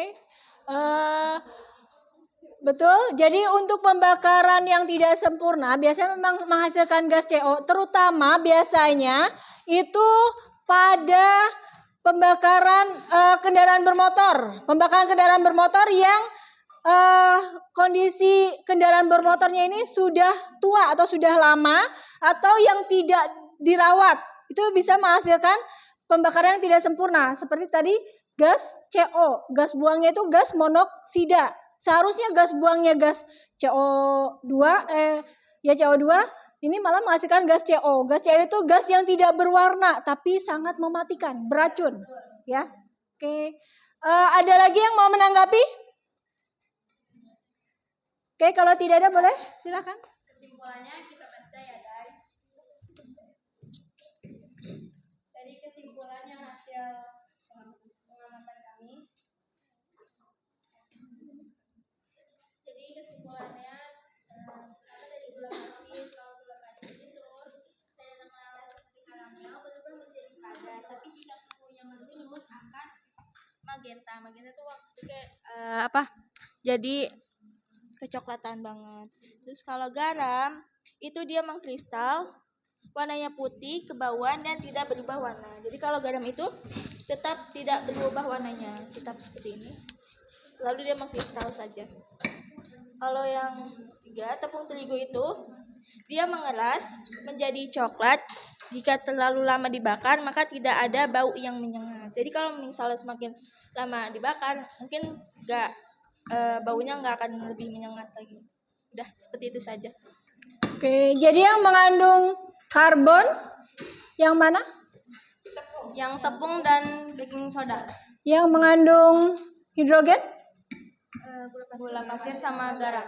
S1: Betul, jadi untuk pembakaran yang tidak sempurna biasanya memang menghasilkan gas CO, terutama biasanya itu pada pembakaran kendaraan bermotor. Pembakaran kendaraan bermotor yang kondisi kendaraan bermotornya ini sudah tua atau sudah lama atau yang tidak dirawat. Itu bisa menghasilkan pembakaran yang tidak sempurna. Seperti tadi gas CO, gas buangnya itu gas monoksida. Seharusnya gas buangnya gas CO2 CO2 Ini malah menghasilkan gas CO. Gas CO itu gas yang tidak berwarna tapi sangat mematikan, beracun. Ya, oke. Ada lagi yang mau menanggapi? Oke, kalau tidak ada boleh silakan.
S2: Kesimpulannya kita baca ya guys. Dari kesimpulan yang hasil pengamatan kami. Jadi kesimpulannya karena dari gula pasir, kalau gula pasir itu saya mengenal seperti karamel berubah menjadi padas. Tapi jika suhunya menurun akan magenta. Magenta itu kayak jadi kecoklatan banget. Terus kalau garam itu dia mengkristal, warnanya putih, kebauan dan tidak berubah warna. Jadi kalau garam itu tetap tidak berubah warnanya, tetap seperti ini. Lalu dia mengkristal saja. Kalau yang tiga, tepung terigu itu dia mengeras menjadi coklat. Jika terlalu lama dibakar maka tidak ada bau yang menyengat. Jadi kalau misalnya semakin lama dibakar mungkin baunya nggak akan lebih menyengat lagi. Udah seperti itu saja.
S1: Oke, jadi yang mengandung karbon yang mana?
S2: Yang tepung dan baking soda.
S1: Yang mengandung hidrogen?
S2: Gula pasir sama garam.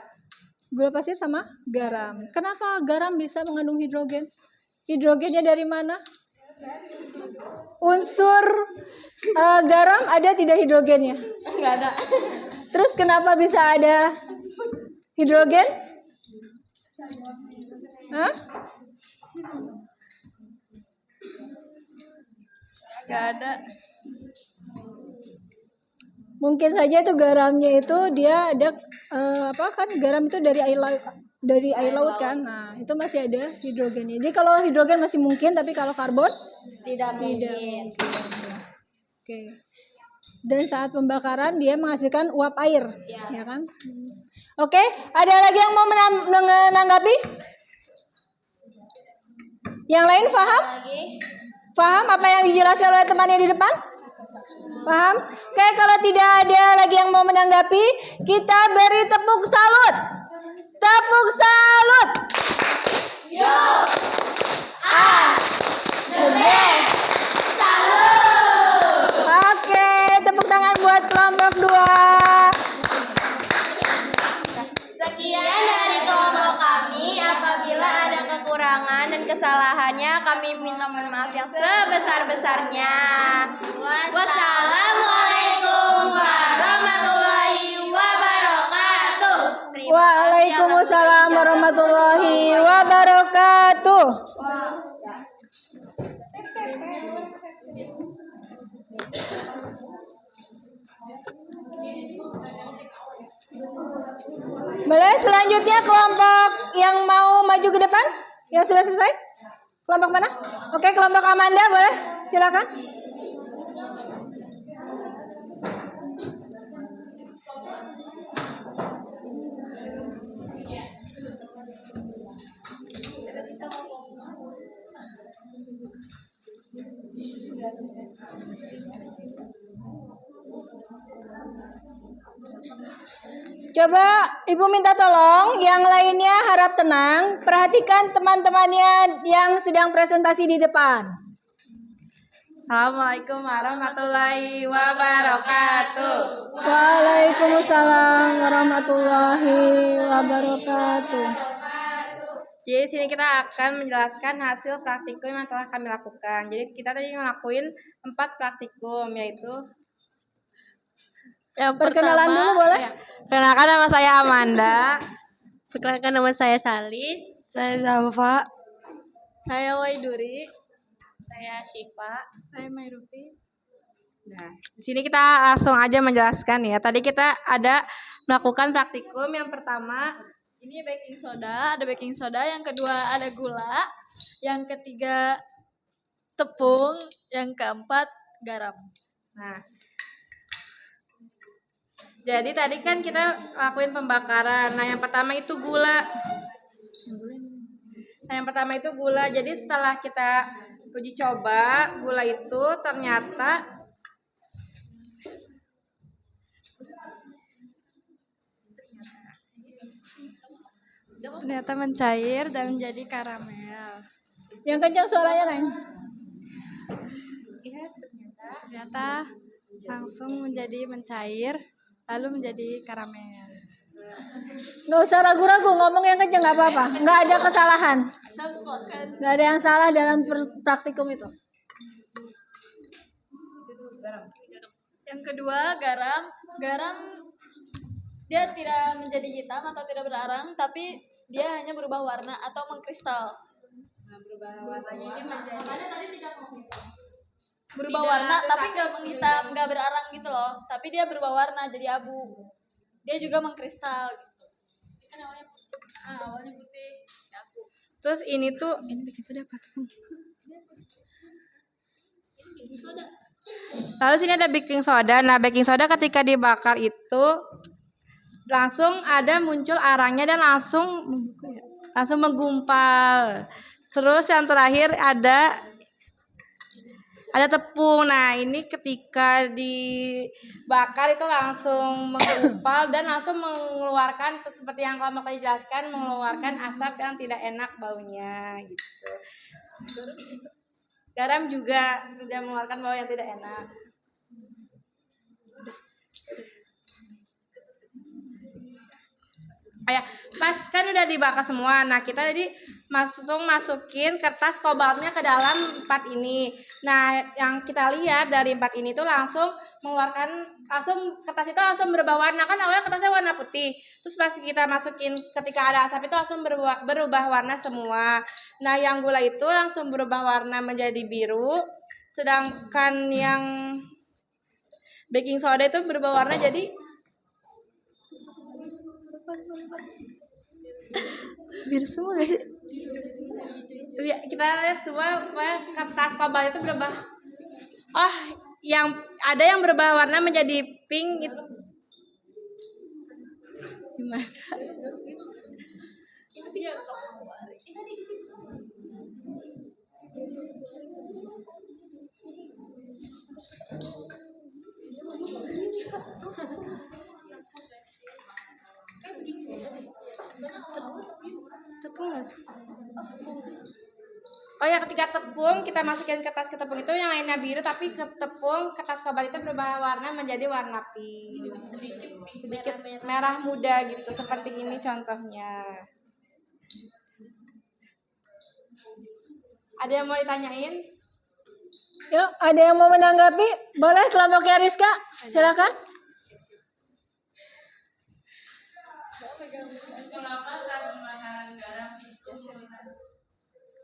S1: Gula pasir sama garam. Kenapa garam bisa mengandung hidrogen? Hidrogennya dari mana? Unsur garam ada tidak hidrogennya?
S2: Enggak ada.
S1: Terus kenapa bisa ada hidrogen? Hah?
S2: Enggak ada.
S1: Mungkin saja itu garamnya itu dia ada garam itu dari air laut kan. Nah, itu masih ada hidrogennya. Jadi kalau hidrogen masih mungkin, tapi kalau karbon
S2: Tidak mungkin.
S1: Oke. Dan saat pembakaran dia menghasilkan uap air, ya kan? Oke, ada lagi yang mau menanggapi? Yang lain paham? Paham apa yang dijelaskan oleh temannya di depan? Paham? Oke, kalau tidak ada lagi yang mau menanggapi, kita beri tepuk salut. Tepuk salut.
S2: Yo, the best. Salut.
S1: Oke, tepuk tangan buat kelompok 2.
S2: Sekian dari kelompok kami. Apabila ada kekurangan dan kesalahannya, kami minta maaf yang sebesar-besarnya. Wassalamualaikum warahmatullahi wabarakatuh.
S1: Waalaikumsalam warahmatullahi wabarakatuh. Boleh selanjutnya kelompok yang mau maju ke depan? Yang sudah selesai? Kelompok mana? Oke, kelompok Amanda boleh? Silakan. Coba Ibu minta tolong, yang lainnya harap tenang, perhatikan teman-temannya yang sedang presentasi di depan.
S2: Assalamualaikum warahmatullahi wabarakatuh.
S1: Waalaikumsalam warahmatullahi wabarakatuh.
S2: Jadi di sini kita akan menjelaskan hasil praktikum yang telah kami lakukan. Jadi kita tadi ngelakuin 4 praktikum, yaitu yang
S1: Perkenalan
S2: pertama,
S1: dulu boleh?
S2: Perkenalkan nama saya Amanda.
S3: Perkenalkan nama saya Salis.
S2: Saya Zalfa.
S3: Saya Waiduri.
S2: Saya Syifa. Saya Mayrufi. Nah, di sini kita langsung aja menjelaskan ya. Tadi kita ada melakukan praktikum yang pertama.
S3: Ini baking soda, ada baking soda. Yang kedua ada gula. Yang ketiga tepung. Yang keempat garam.
S2: Nah, jadi tadi kan kita lakuin pembakaran. Nah, yang pertama itu gula. Jadi setelah kita uji coba, gula itu ternyata
S3: Ternyata mencair dan menjadi karamel.
S1: Yang kencang suaranya, Neng.
S3: Ternyata langsung menjadi mencair lalu menjadi karamel.
S1: Nggak usah ragu-ragu, ngomong yang kencang nggak apa-apa. Nggak ada kesalahan. Nggak ada yang salah dalam praktikum itu.
S3: Yang kedua, garam. Garam dia tidak menjadi hitam atau tidak berarang, tapi dia hanya berubah warna atau mengkristal. Berubah warna tapi nggak menghitam, nggak berarang gitu loh. Tapi dia berubah warna jadi abu. Dia juga mengkristal gitu. Kan awalnya putih. Awalnya putih. Abu.
S4: Terus ini tuh ini bikin soda apa tuh? Lalu sini ada baking soda. Nah, baking soda ketika dibakar itu langsung ada muncul arangnya dan langsung menggumpal. Terus yang terakhir ada tepung. Nah, ini ketika dibakar itu langsung menggumpal dan langsung mengeluarkan seperti yang kamu tadi jelaskan, mengeluarkan asap yang tidak enak baunya gitu. Garam juga tidak mengeluarkan bau yang tidak enak. Ya, pas kan udah dibakar semua. Nah, kita tadi masukin kertas kobaltnya ke dalam empat ini. Nah, yang kita lihat dari empat ini tuh langsung kertas itu langsung berubah warna. Kan awalnya kertasnya warna putih. Terus pas kita masukin ketika ada asap itu langsung berubah warna semua. Nah, yang gula itu langsung berubah warna menjadi biru. Sedangkan yang baking soda itu berubah warna jadi biru semua gak sih? Ya, kita lihat semua kertas kobalt itu berubah. Oh, yang ada yang berubah warna menjadi pink gitu. Gimana? Tepung gak sih? Oh ya, ketika tepung kita masukin kertas ke tepung itu yang lainnya biru, tapi ke tepung kertas kobalt itu berubah warna menjadi warna pink. Sedikit merah muda gitu, seperti ini contohnya. Ada yang mau ditanyain?
S1: Yuk, ada yang mau menanggapi? Boleh kelompoknya Rizka, silakan.
S4: Kenapa saat pembakaran garam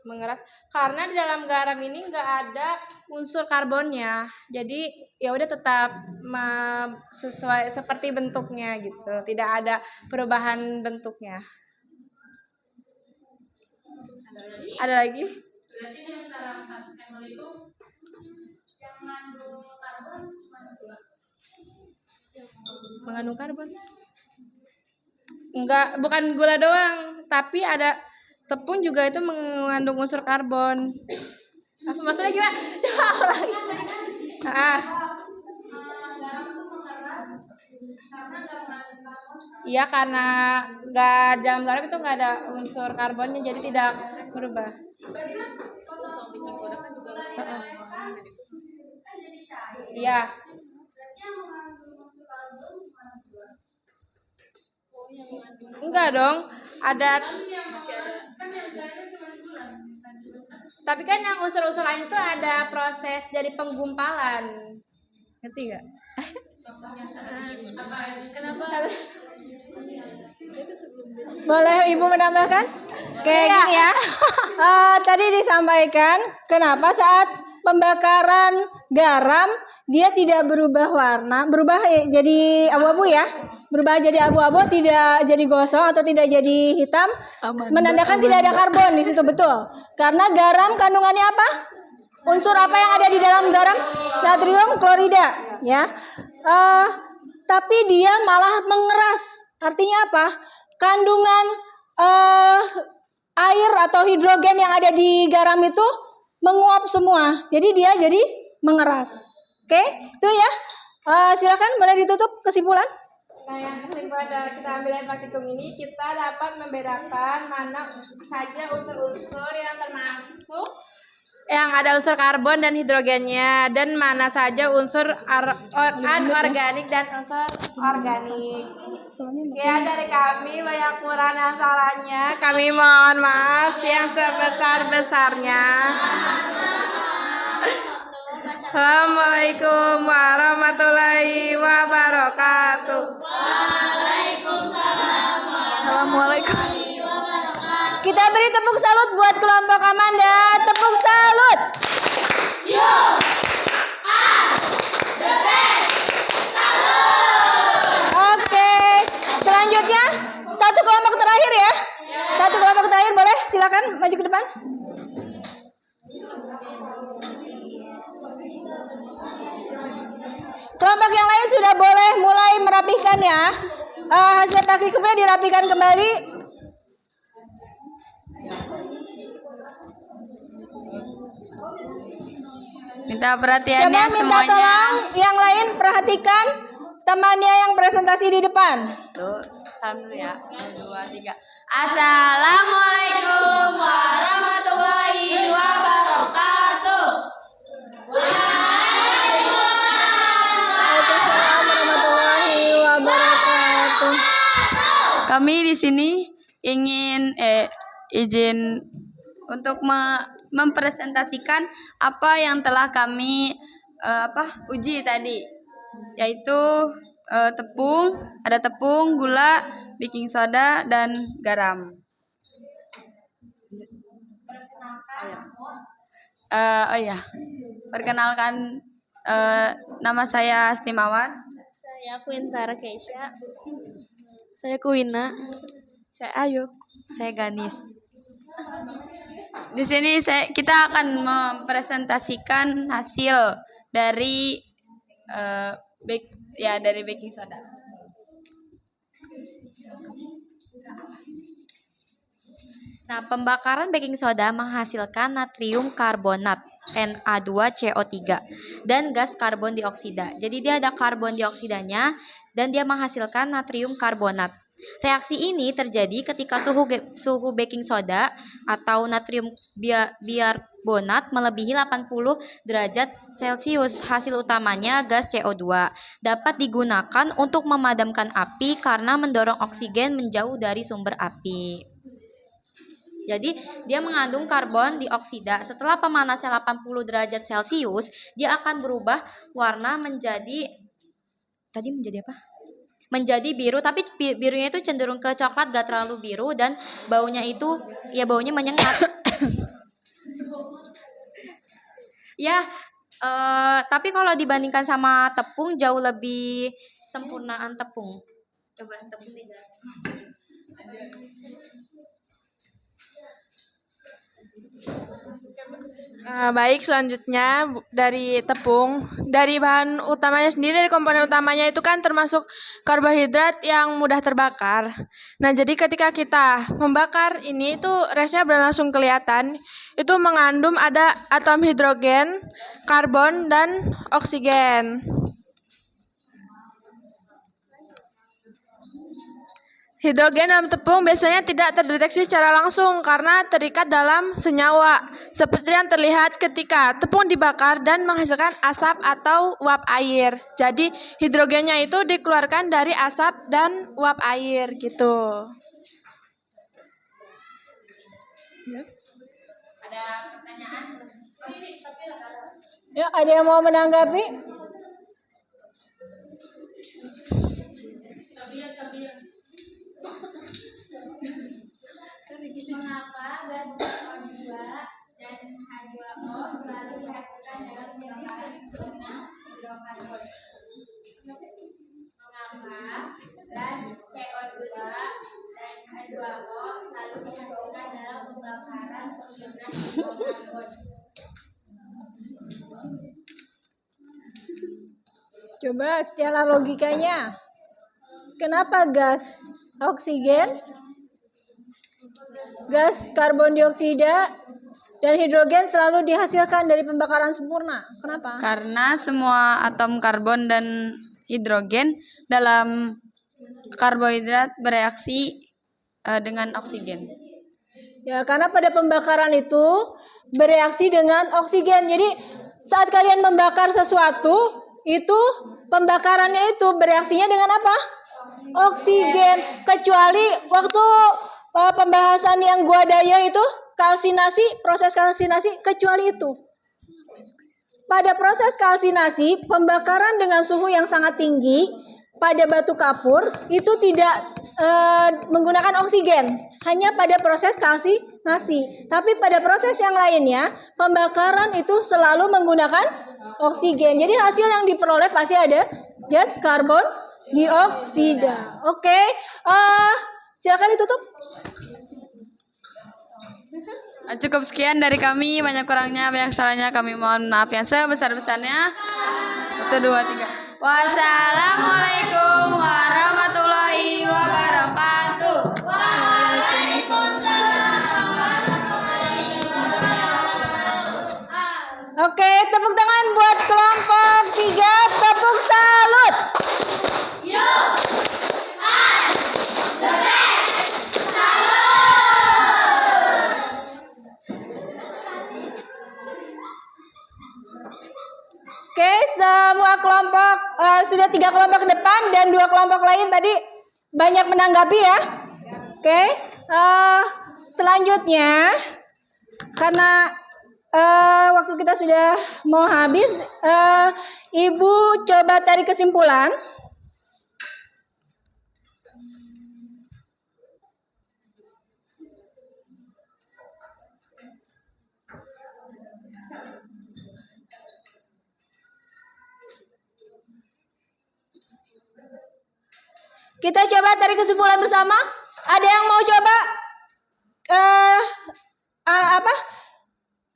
S4: mengeras? Karena di dalam garam ini nggak ada unsur karbonnya, jadi ya udah tetap sesuai seperti bentuknya gitu, tidak ada perubahan bentuknya. Ada lagi? Berarti di antara 4 sampel itu yang mengandung karbon cuma 2. Mengandung karbon? Enggak, bukan gula doang, tapi ada tepung juga itu mengandung unsur karbon. Apa maksudnya gimana? Coba lagi. Iya, karena dalam garam itu nggak ada unsur karbonnya, jadi tidak berubah. Iya. Enggak dong, ada. Tapi kan yang unsur-unsur lain itu ada proses dari penggumpalan. Ngerti nggak?
S3: Kenapa?
S1: Boleh Ibu menambahkan? Kayak gini ya. Tadi disampaikan kenapa saat pembakaran garam dia tidak berubah warna, jadi abu-abu ya. Berubah jadi abu-abu, tidak jadi gosong atau tidak jadi hitam, menandakan tidak ada karbon di situ, betul. Karena garam kandungannya apa? Unsur apa yang ada di dalam garam? Natrium klorida, ya. Tapi dia malah mengeras. Artinya apa? Kandungan air atau hidrogen yang ada di garam itu menguap semua. Jadi dia jadi mengeras. Oke, itu ya. Silakan boleh ditutup kesimpulan.
S4: Nah, yang kesimpulan dari kita ambil dari praktikum ini, kita dapat membedakan mana saja unsur-unsur yang termasuk yang ada unsur karbon dan hidrogennya, dan mana saja unsur anorganik dan unsur organik. Sekian dari kami, banyak kurang dan salahnya. Kami mohon maaf yang sebesar-besarnya. Assalamualaikum warahmatullahi wabarakatuh.
S1: Assalamualaikum. Kita beri tepuk salut buat kelompok Amanda. Tepuk salut. Oke, selanjutnya satu kelompok terakhir ya. Satu kelompok terakhir boleh, silakan maju ke depan. Kelompok yang lain sudah boleh mulai merapihkan ya. Hasil praktikumnya dirapikan kembali.
S3: Minta
S1: Coba
S3: perhatiannya
S1: minta
S3: semuanya.
S1: tolong yang lain perhatikan temannya yang presentasi di depan.
S3: Tuh, salam dulu ya. 1, 2, 3. Assalamualaikum warahmatullahi wabarakatuh.
S1: Waalaikumsalam warahmatullahi wabarakatuh.
S3: Kami di sini ingin izin untuk mempresentasikan apa yang telah kami uji tadi, yaitu tepung, ada tepung, gula, baking soda, dan garam. Perkenalkan, nama saya Stimawan.
S2: Saya Quintara Keisha.
S3: Saya Kuina.
S2: Saya Ayu.
S3: Saya Ganis. Di sini kita akan mempresentasikan hasil dari dari baking soda.
S5: Nah, pembakaran baking soda menghasilkan natrium karbonat Na2CO3 dan gas karbon dioksida. Jadi dia ada karbon dioksidanya dan dia menghasilkan natrium karbonat. Reaksi ini terjadi ketika suhu baking soda atau natrium bikarbonat melebihi 80 derajat Celcius. Hasil utamanya gas CO2 dapat digunakan untuk memadamkan api karena mendorong oksigen menjauh dari sumber api. Jadi dia mengandung karbon dioksida. Setelah pemanasnya 80 derajat Celcius, dia akan berubah warna menjadi apa? Menjadi biru, tapi birunya itu cenderung ke coklat, gak terlalu biru, dan baunya menyengat. Tapi kalau dibandingkan sama tepung jauh lebih sempurnaan tepung. Coba tepung dijelasin.
S4: Baik, selanjutnya dari tepung. Dari bahan utamanya sendiri, dari komponen utamanya itu kan termasuk karbohidrat yang mudah terbakar. Nah, jadi ketika kita membakar ini itu reaksinya berlangsung kelihatan. Itu mengandung ada atom hidrogen, karbon, dan oksigen. Hidrogen dalam tepung biasanya tidak terdeteksi secara langsung karena terikat dalam senyawa, seperti yang terlihat ketika tepung dibakar dan menghasilkan asap atau uap air. Jadi hidrogennya itu dikeluarkan dari asap dan uap air gitu.
S3: Ada pertanyaan?
S1: Ya, ada yang mau menanggapi?
S2: Mengapa gas CO2 dan H2O selalu dihasilkan dalam pembakaran sempurna hidrokarbon? Mengapa gas CO2 dan H2O selalu dihasilkan dalam pembakaran sempurna hidrokarbon?
S1: Coba secara logikanya. Kenapa gas oksigen, gas karbon dioksida, dan hidrogen selalu dihasilkan dari pembakaran sempurna? Kenapa?
S3: Karena semua atom karbon dan hidrogen dalam
S5: karbohidrat bereaksi dengan oksigen.
S1: Ya, karena pada pembakaran itu bereaksi dengan oksigen. Jadi saat kalian membakar sesuatu, itu pembakarannya itu bereaksinya dengan apa? Oksigen. Kecuali waktu pembahasan yang gua daya itu kalsinasi, proses kalsinasi, kecuali itu. Pada proses kalsinasi, pembakaran dengan suhu yang sangat tinggi pada batu kapur itu tidak menggunakan oksigen, hanya pada proses kalsinasi. Tapi pada proses yang lainnya, pembakaran itu selalu menggunakan oksigen. Jadi hasil yang diperoleh pasti ada zat karbon dioksida. Oke, silakan ditutup.
S5: Cukup sekian dari kami, banyak kurangnya, banyak salahnya kami mohon maaf yang sebesar-besarnya. 1, 2, 3. Wassalamualaikum warahmatullahi wabarakatuh.
S1: Oke, tepuk tangan buat kelompok 3, tepuk salut. Oke, semua kelompok sudah 3 kelompok ke depan dan 2 kelompok lain tadi banyak menanggapi ya. Oke, selanjutnya karena waktu kita sudah mau habis, Ibu coba tarik kesimpulan. Kita coba tarik kesimpulan bersama. Ada yang mau coba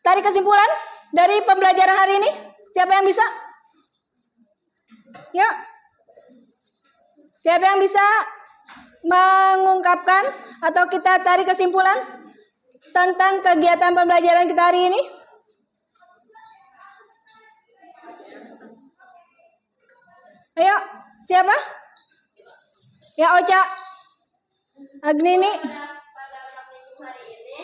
S1: tarik kesimpulan dari pembelajaran hari ini? Siapa yang bisa? Yuk. Siapa yang bisa mengungkapkan atau kita tarik kesimpulan tentang kegiatan pembelajaran kita hari ini? Ayo, siapa? Ya, Ocha. Agnini.
S2: Pada praktikum hari ini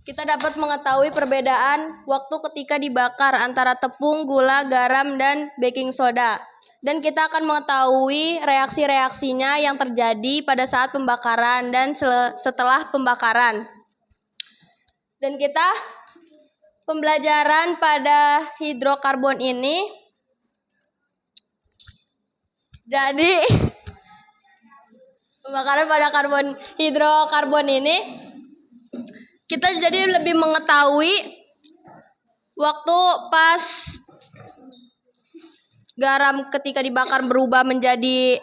S2: kita dapat mengetahui perbedaan waktu ketika dibakar antara tepung, gula, garam, dan baking soda. Dan kita akan mengetahui reaksi-reaksinya yang terjadi pada saat pembakaran dan setelah pembakaran. Dan kita pembelajaran pada hidrokarbon ini jadi pembakaran pada hidrokarbon ini kita jadi lebih mengetahui waktu pas garam ketika dibakar berubah menjadi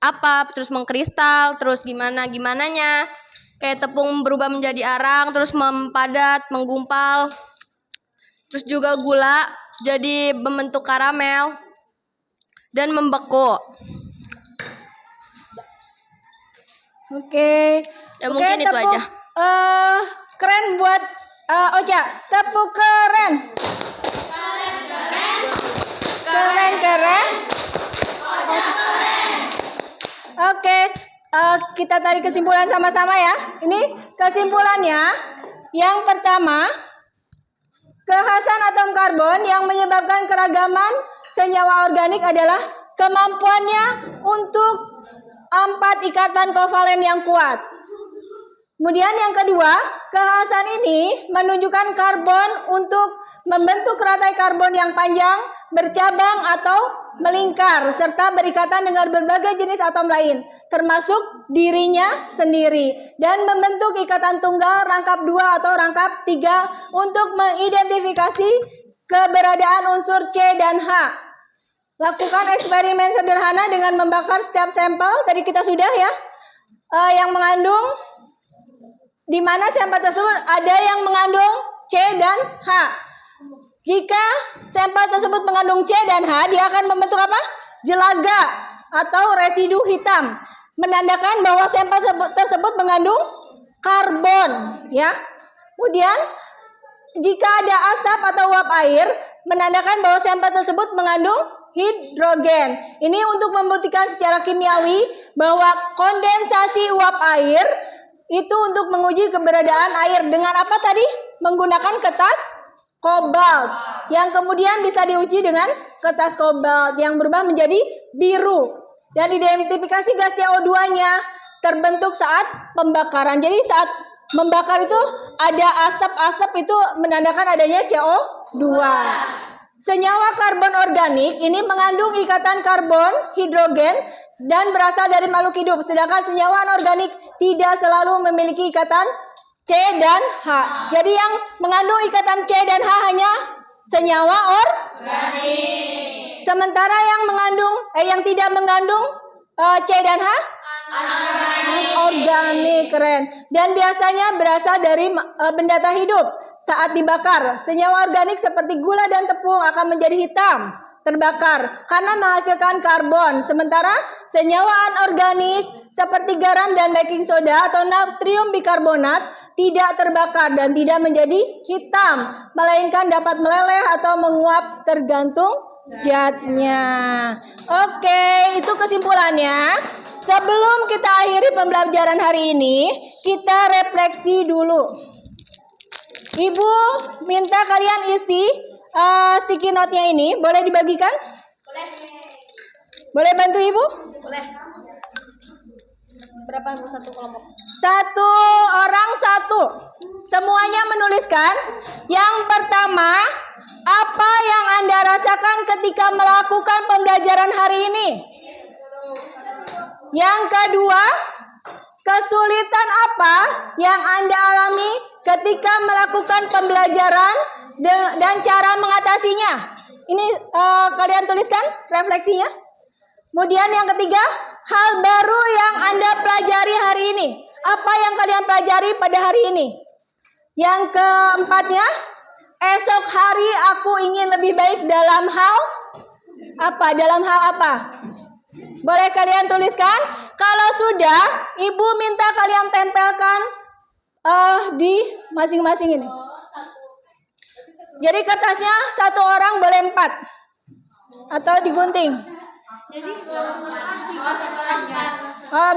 S2: apa, terus mengkristal, terus gimananya, kayak tepung berubah menjadi arang, terus mempadat, menggumpal, terus juga gula jadi membentuk karamel dan membeku.
S1: Oke.
S2: Ya, mungkin itu aja.
S1: Keren buat Ocha. Tepuk keren. Keren. Oke. Kita tarik kesimpulan sama-sama ya. Ini kesimpulannya. Yang pertama, kekhasan atom karbon yang menyebabkan keragaman senyawa organik adalah kemampuannya untuk 4 ikatan kovalen yang kuat. Kemudian yang kedua, kekhasan ini menunjukkan karbon untuk membentuk rantai karbon yang panjang, bercabang atau melingkar, serta berikatan dengan berbagai jenis atom lain, termasuk dirinya sendiri, dan membentuk ikatan tunggal, rangkap 2 atau rangkap 3 untuk mengidentifikasi keberadaan unsur C dan H. Lakukan eksperimen sederhana dengan membakar setiap sampel, tadi kita sudah ya, yang mengandung, di mana sampel tersebut ada yang mengandung C dan H. Jika sampel tersebut mengandung C dan H, dia akan membentuk apa? Jelaga atau residu hitam, menandakan bahwa sampel tersebut mengandung karbon, ya. Kemudian jika ada asap atau uap air, menandakan bahwa sampel tersebut mengandung hidrogen. Ini untuk membuktikan secara kimiawi bahwa kondensasi uap air itu untuk menguji keberadaan air dengan apa tadi? Menggunakan kertas kobalt yang kemudian bisa diuji dengan kertas kobalt yang berubah menjadi biru. Dan identifikasi gas CO2-nya terbentuk saat pembakaran. Jadi saat membakar itu ada asap-asap, itu menandakan adanya CO2. Senyawa karbon organik ini mengandung ikatan karbon, hidrogen, dan berasal dari makhluk hidup. Sedangkan senyawa anorganik tidak selalu memiliki ikatan C dan H. Jadi yang mengandung ikatan C dan H hanya senyawa organik. Sementara yang tidak mengandung C dan H organik, keren. Dan biasanya berasal dari benda tak hidup. Saat dibakar, senyawa organik seperti gula dan tepung akan menjadi hitam terbakar karena menghasilkan karbon. Sementara senyawa anorganik seperti garam dan baking soda atau natrium bikarbonat tidak terbakar dan tidak menjadi hitam, melainkan dapat meleleh atau menguap tergantung zatnya. Oke, itu kesimpulannya. Sebelum kita akhiri pembelajaran hari ini, kita refleksi dulu. Ibu minta kalian isi sticky note-nya ini. Boleh dibagikan?
S3: Boleh.
S1: Boleh bantu ibu?
S3: Boleh. Berapa Bu satu kelompok?
S1: Satu orang satu. Semuanya menuliskan. Yang pertama, apa yang Anda rasakan ketika melakukan pembelajaran hari ini? Yang kedua, kesulitan apa yang Anda alami ketika melakukan pembelajaran dan cara mengatasinya? Ini kalian tuliskan refleksinya. Kemudian yang ketiga, hal baru yang Anda pelajari hari ini. Apa yang kalian pelajari pada hari ini? Yang keempatnya, esok hari aku ingin lebih baik dalam hal apa? Dalam hal apa? Boleh kalian tuliskan? Kalau sudah, ibu minta kalian tempelkan di masing-masing ini. Jadi kertasnya satu orang boleh 4 atau digunting.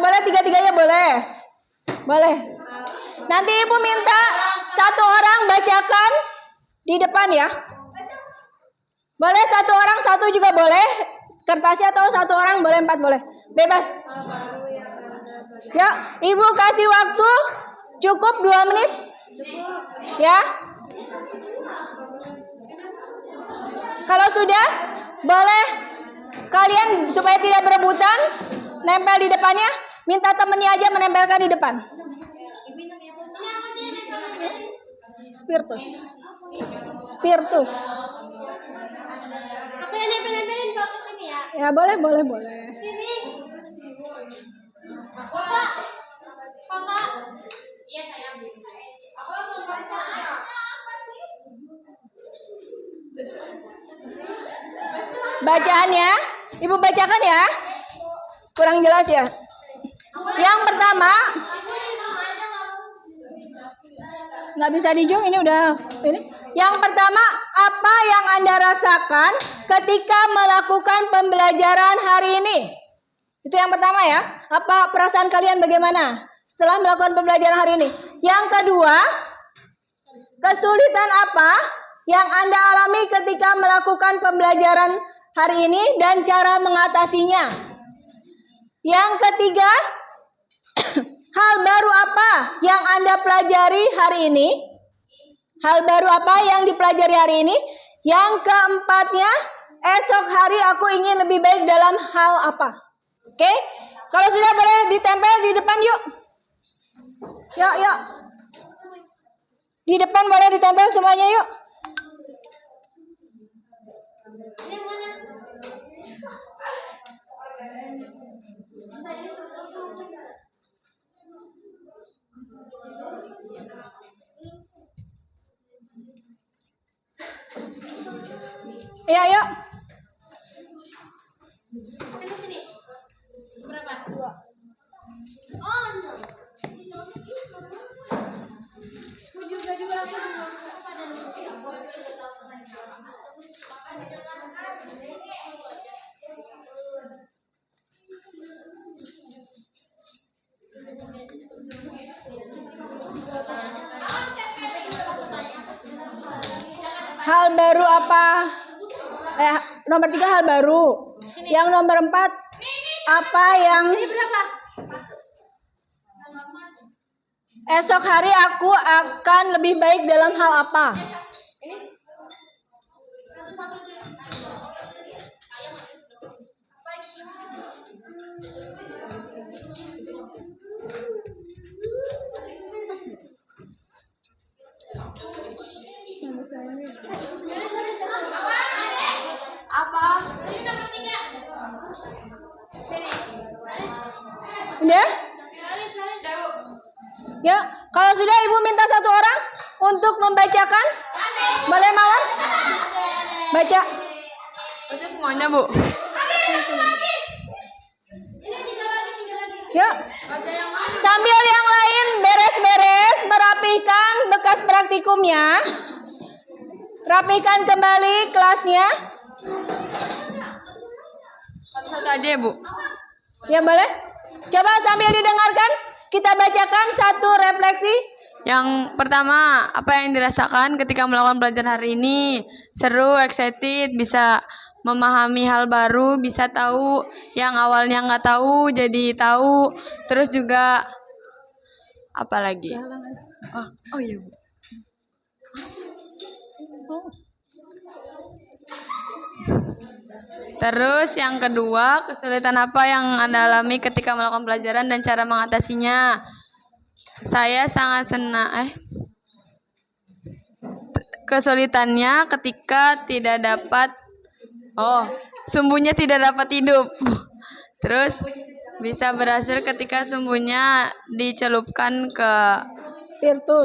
S1: Boleh tiga-tiganya boleh. Boleh. Nanti ibu minta satu orang bacakan di depan ya. Boleh satu orang satu juga boleh. Kertasnya atau satu orang boleh 4 boleh. Bebas. Ya, ibu kasih waktu cukup 2 menit. Ya. Kalau sudah, boleh kalian supaya tidak berebutan nempel di depannya, minta temennya aja menempelkan di depan. Spiritus.
S2: Aku yang nempel-nempelin Pak ke sini ya.
S1: Ya, boleh.
S2: Sini. Kakak. Iya sayang. Aku langsung baca. Apa sih?
S1: Bacaannya, ibu bacakan ya. Kurang jelas ya. Yang pertama, nggak bisa di zoom, ini udah ini. Yang pertama, apa yang Anda rasakan ketika melakukan pembelajaran hari ini? Itu yang pertama ya. Apa perasaan kalian bagaimana setelah melakukan pembelajaran hari ini? Yang kedua, kesulitan apa yang Anda alami ketika melakukan pembelajaran hari ini dan cara mengatasinya? Yang ketiga, hal baru apa yang Anda pelajari hari ini? Hal baru apa yang dipelajari hari ini? Yang keempatnya, esok hari aku ingin lebih baik dalam hal apa? Oke? Kalau sudah boleh ditempel di depan yuk. Yuk. Di depan boleh ditempel semuanya yuk. Iya, yuk.
S2: Ini sini. Berapa? 2. Oh, no. Aku juga pada
S1: Hal baru apa? Nomor 3 hal baru. Yang nomor 4 apa yang esok hari aku akan lebih baik dalam hal apa?
S4: Apa?
S1: Udah? Ya, kalau sudah Ibu minta satu orang untuk membacakan. Boleh Mawar? Baca.
S4: Baca semuanya, Bu.
S1: Yuk. Sambil yang lain beres-beres merapikan bekas praktikumnya. Rapikan kembali kelasnya.
S4: Satu aja ya, Bu.
S1: Ya boleh. Coba sambil didengarkan kita bacakan satu refleksi.
S6: Yang pertama, apa yang dirasakan ketika melakukan pelajaran hari ini? Seru, excited, bisa memahami hal baru, bisa tahu yang awalnya nggak tahu jadi tahu. Terus juga apa lagi? Oh iya, Bu. Terus yang kedua, kesulitan apa yang Anda alami ketika melakukan pelajaran dan cara mengatasinya? Saya sangat senang. Kesulitannya ketika tidak dapat, sumbunya tidak dapat hidup. Terus bisa berhasil ketika sumbunya dicelupkan ke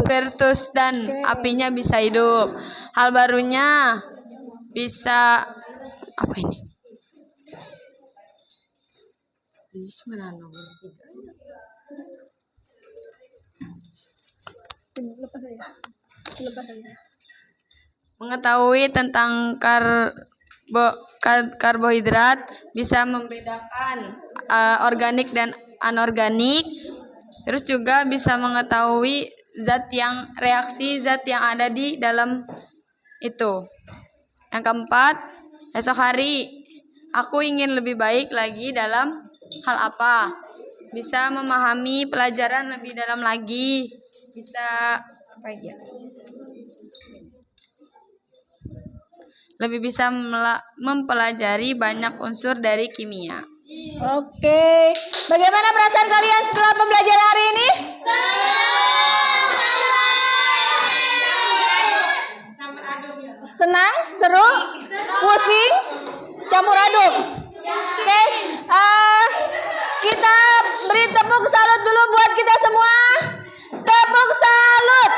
S6: spiritus dan apinya bisa hidup. Hal barunya bisa apa ini? Mengetahui tentang karbohidrat, bisa membedakan organik dan anorganik. Terus juga bisa mengetahui reaksi zat yang ada di dalam itu. Yang keempat, esok hari aku ingin lebih baik lagi dalam hal apa? Bisa memahami pelajaran lebih dalam lagi. Bisa lebih bisa mempelajari banyak unsur dari kimia.
S1: Oke. Bagaimana perasaan kalian setelah pembelajaran hari ini? Senang? Seru? Pusing? Campur aduk? Oke. Kita beri tepuk salut dulu buat kita semua. Tepuk salut.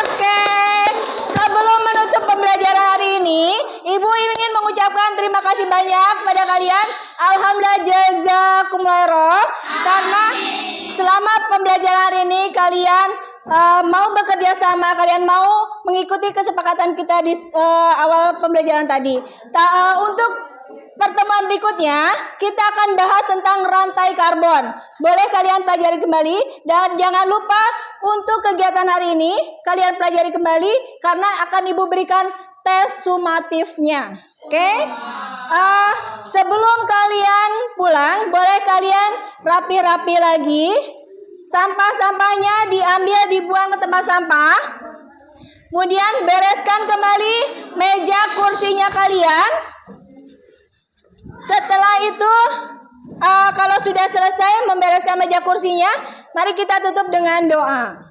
S1: Oke. Sebelum menutup pembelajaran hari ini, Ibu ingin mengucapkan terima kasih banyak pada kalian. Alhamdulillah jazakumullah karena selama pembelajaran hari ini kalian mau bekerja sama, kalian mau mengikuti kesepakatan kita di awal pembelajaran tadi. Untuk pertemuan berikutnya kita akan bahas tentang rantai karbon. Boleh kalian pelajari kembali dan jangan lupa untuk kegiatan hari ini kalian pelajari kembali karena akan Ibu berikan tes sumatifnya. Oke? Sebelum kalian pulang, boleh kalian rapi-rapi lagi. Sampah-sampahnya diambil, dibuang ke tempat sampah. Kemudian bereskan kembali meja kursinya kalian. Setelah itu, kalau sudah selesai membereskan meja kursinya, mari kita tutup dengan doa.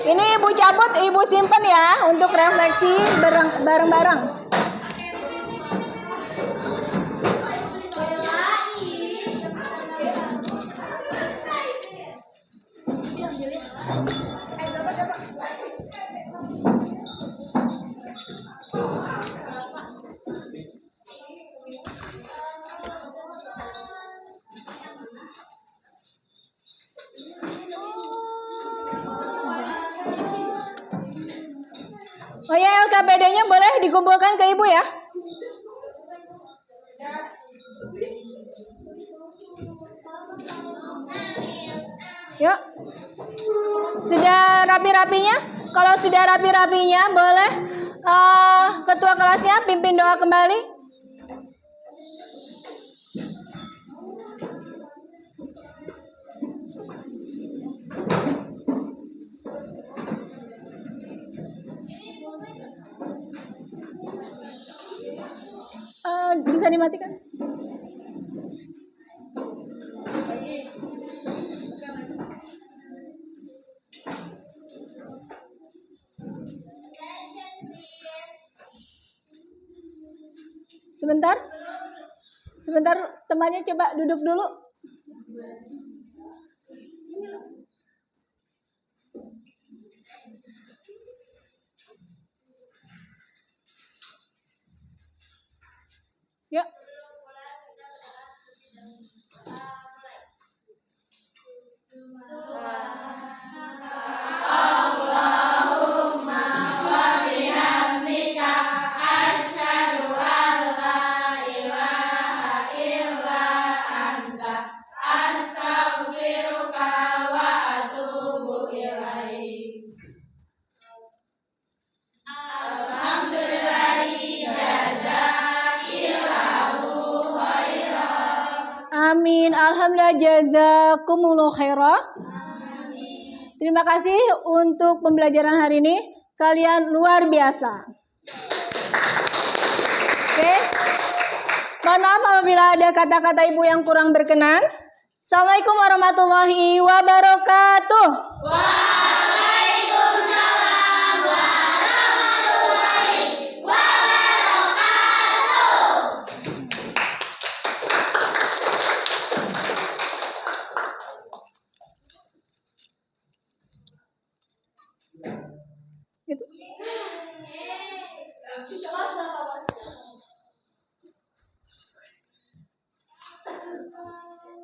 S1: Ini Ibu cabut, Ibu simpen ya untuk refleksi bareng-bareng. Oh ya, LKPD-nya boleh dikumpulkan ke Ibu ya. Yuk. Sudah rapi-rapinya? Kalau sudah rapi-rapinya, boleh ketua kelasnya pimpin doa kembali. Bisa dimatikan? Sebentar. Sebentar, temannya coba duduk dulu. Yuk. Amin. Alhamdulillah, jazakumullah khairah. Terima kasih untuk pembelajaran hari ini. Kalian luar biasa. Oke. Mohon maaf apabila ada kata-kata ibu yang kurang berkenan. Assalamualaikum warahmatullahi wabarakatuh.
S2: Waalaikumsalam warahmatullahi wabarakatuh.
S1: Itu.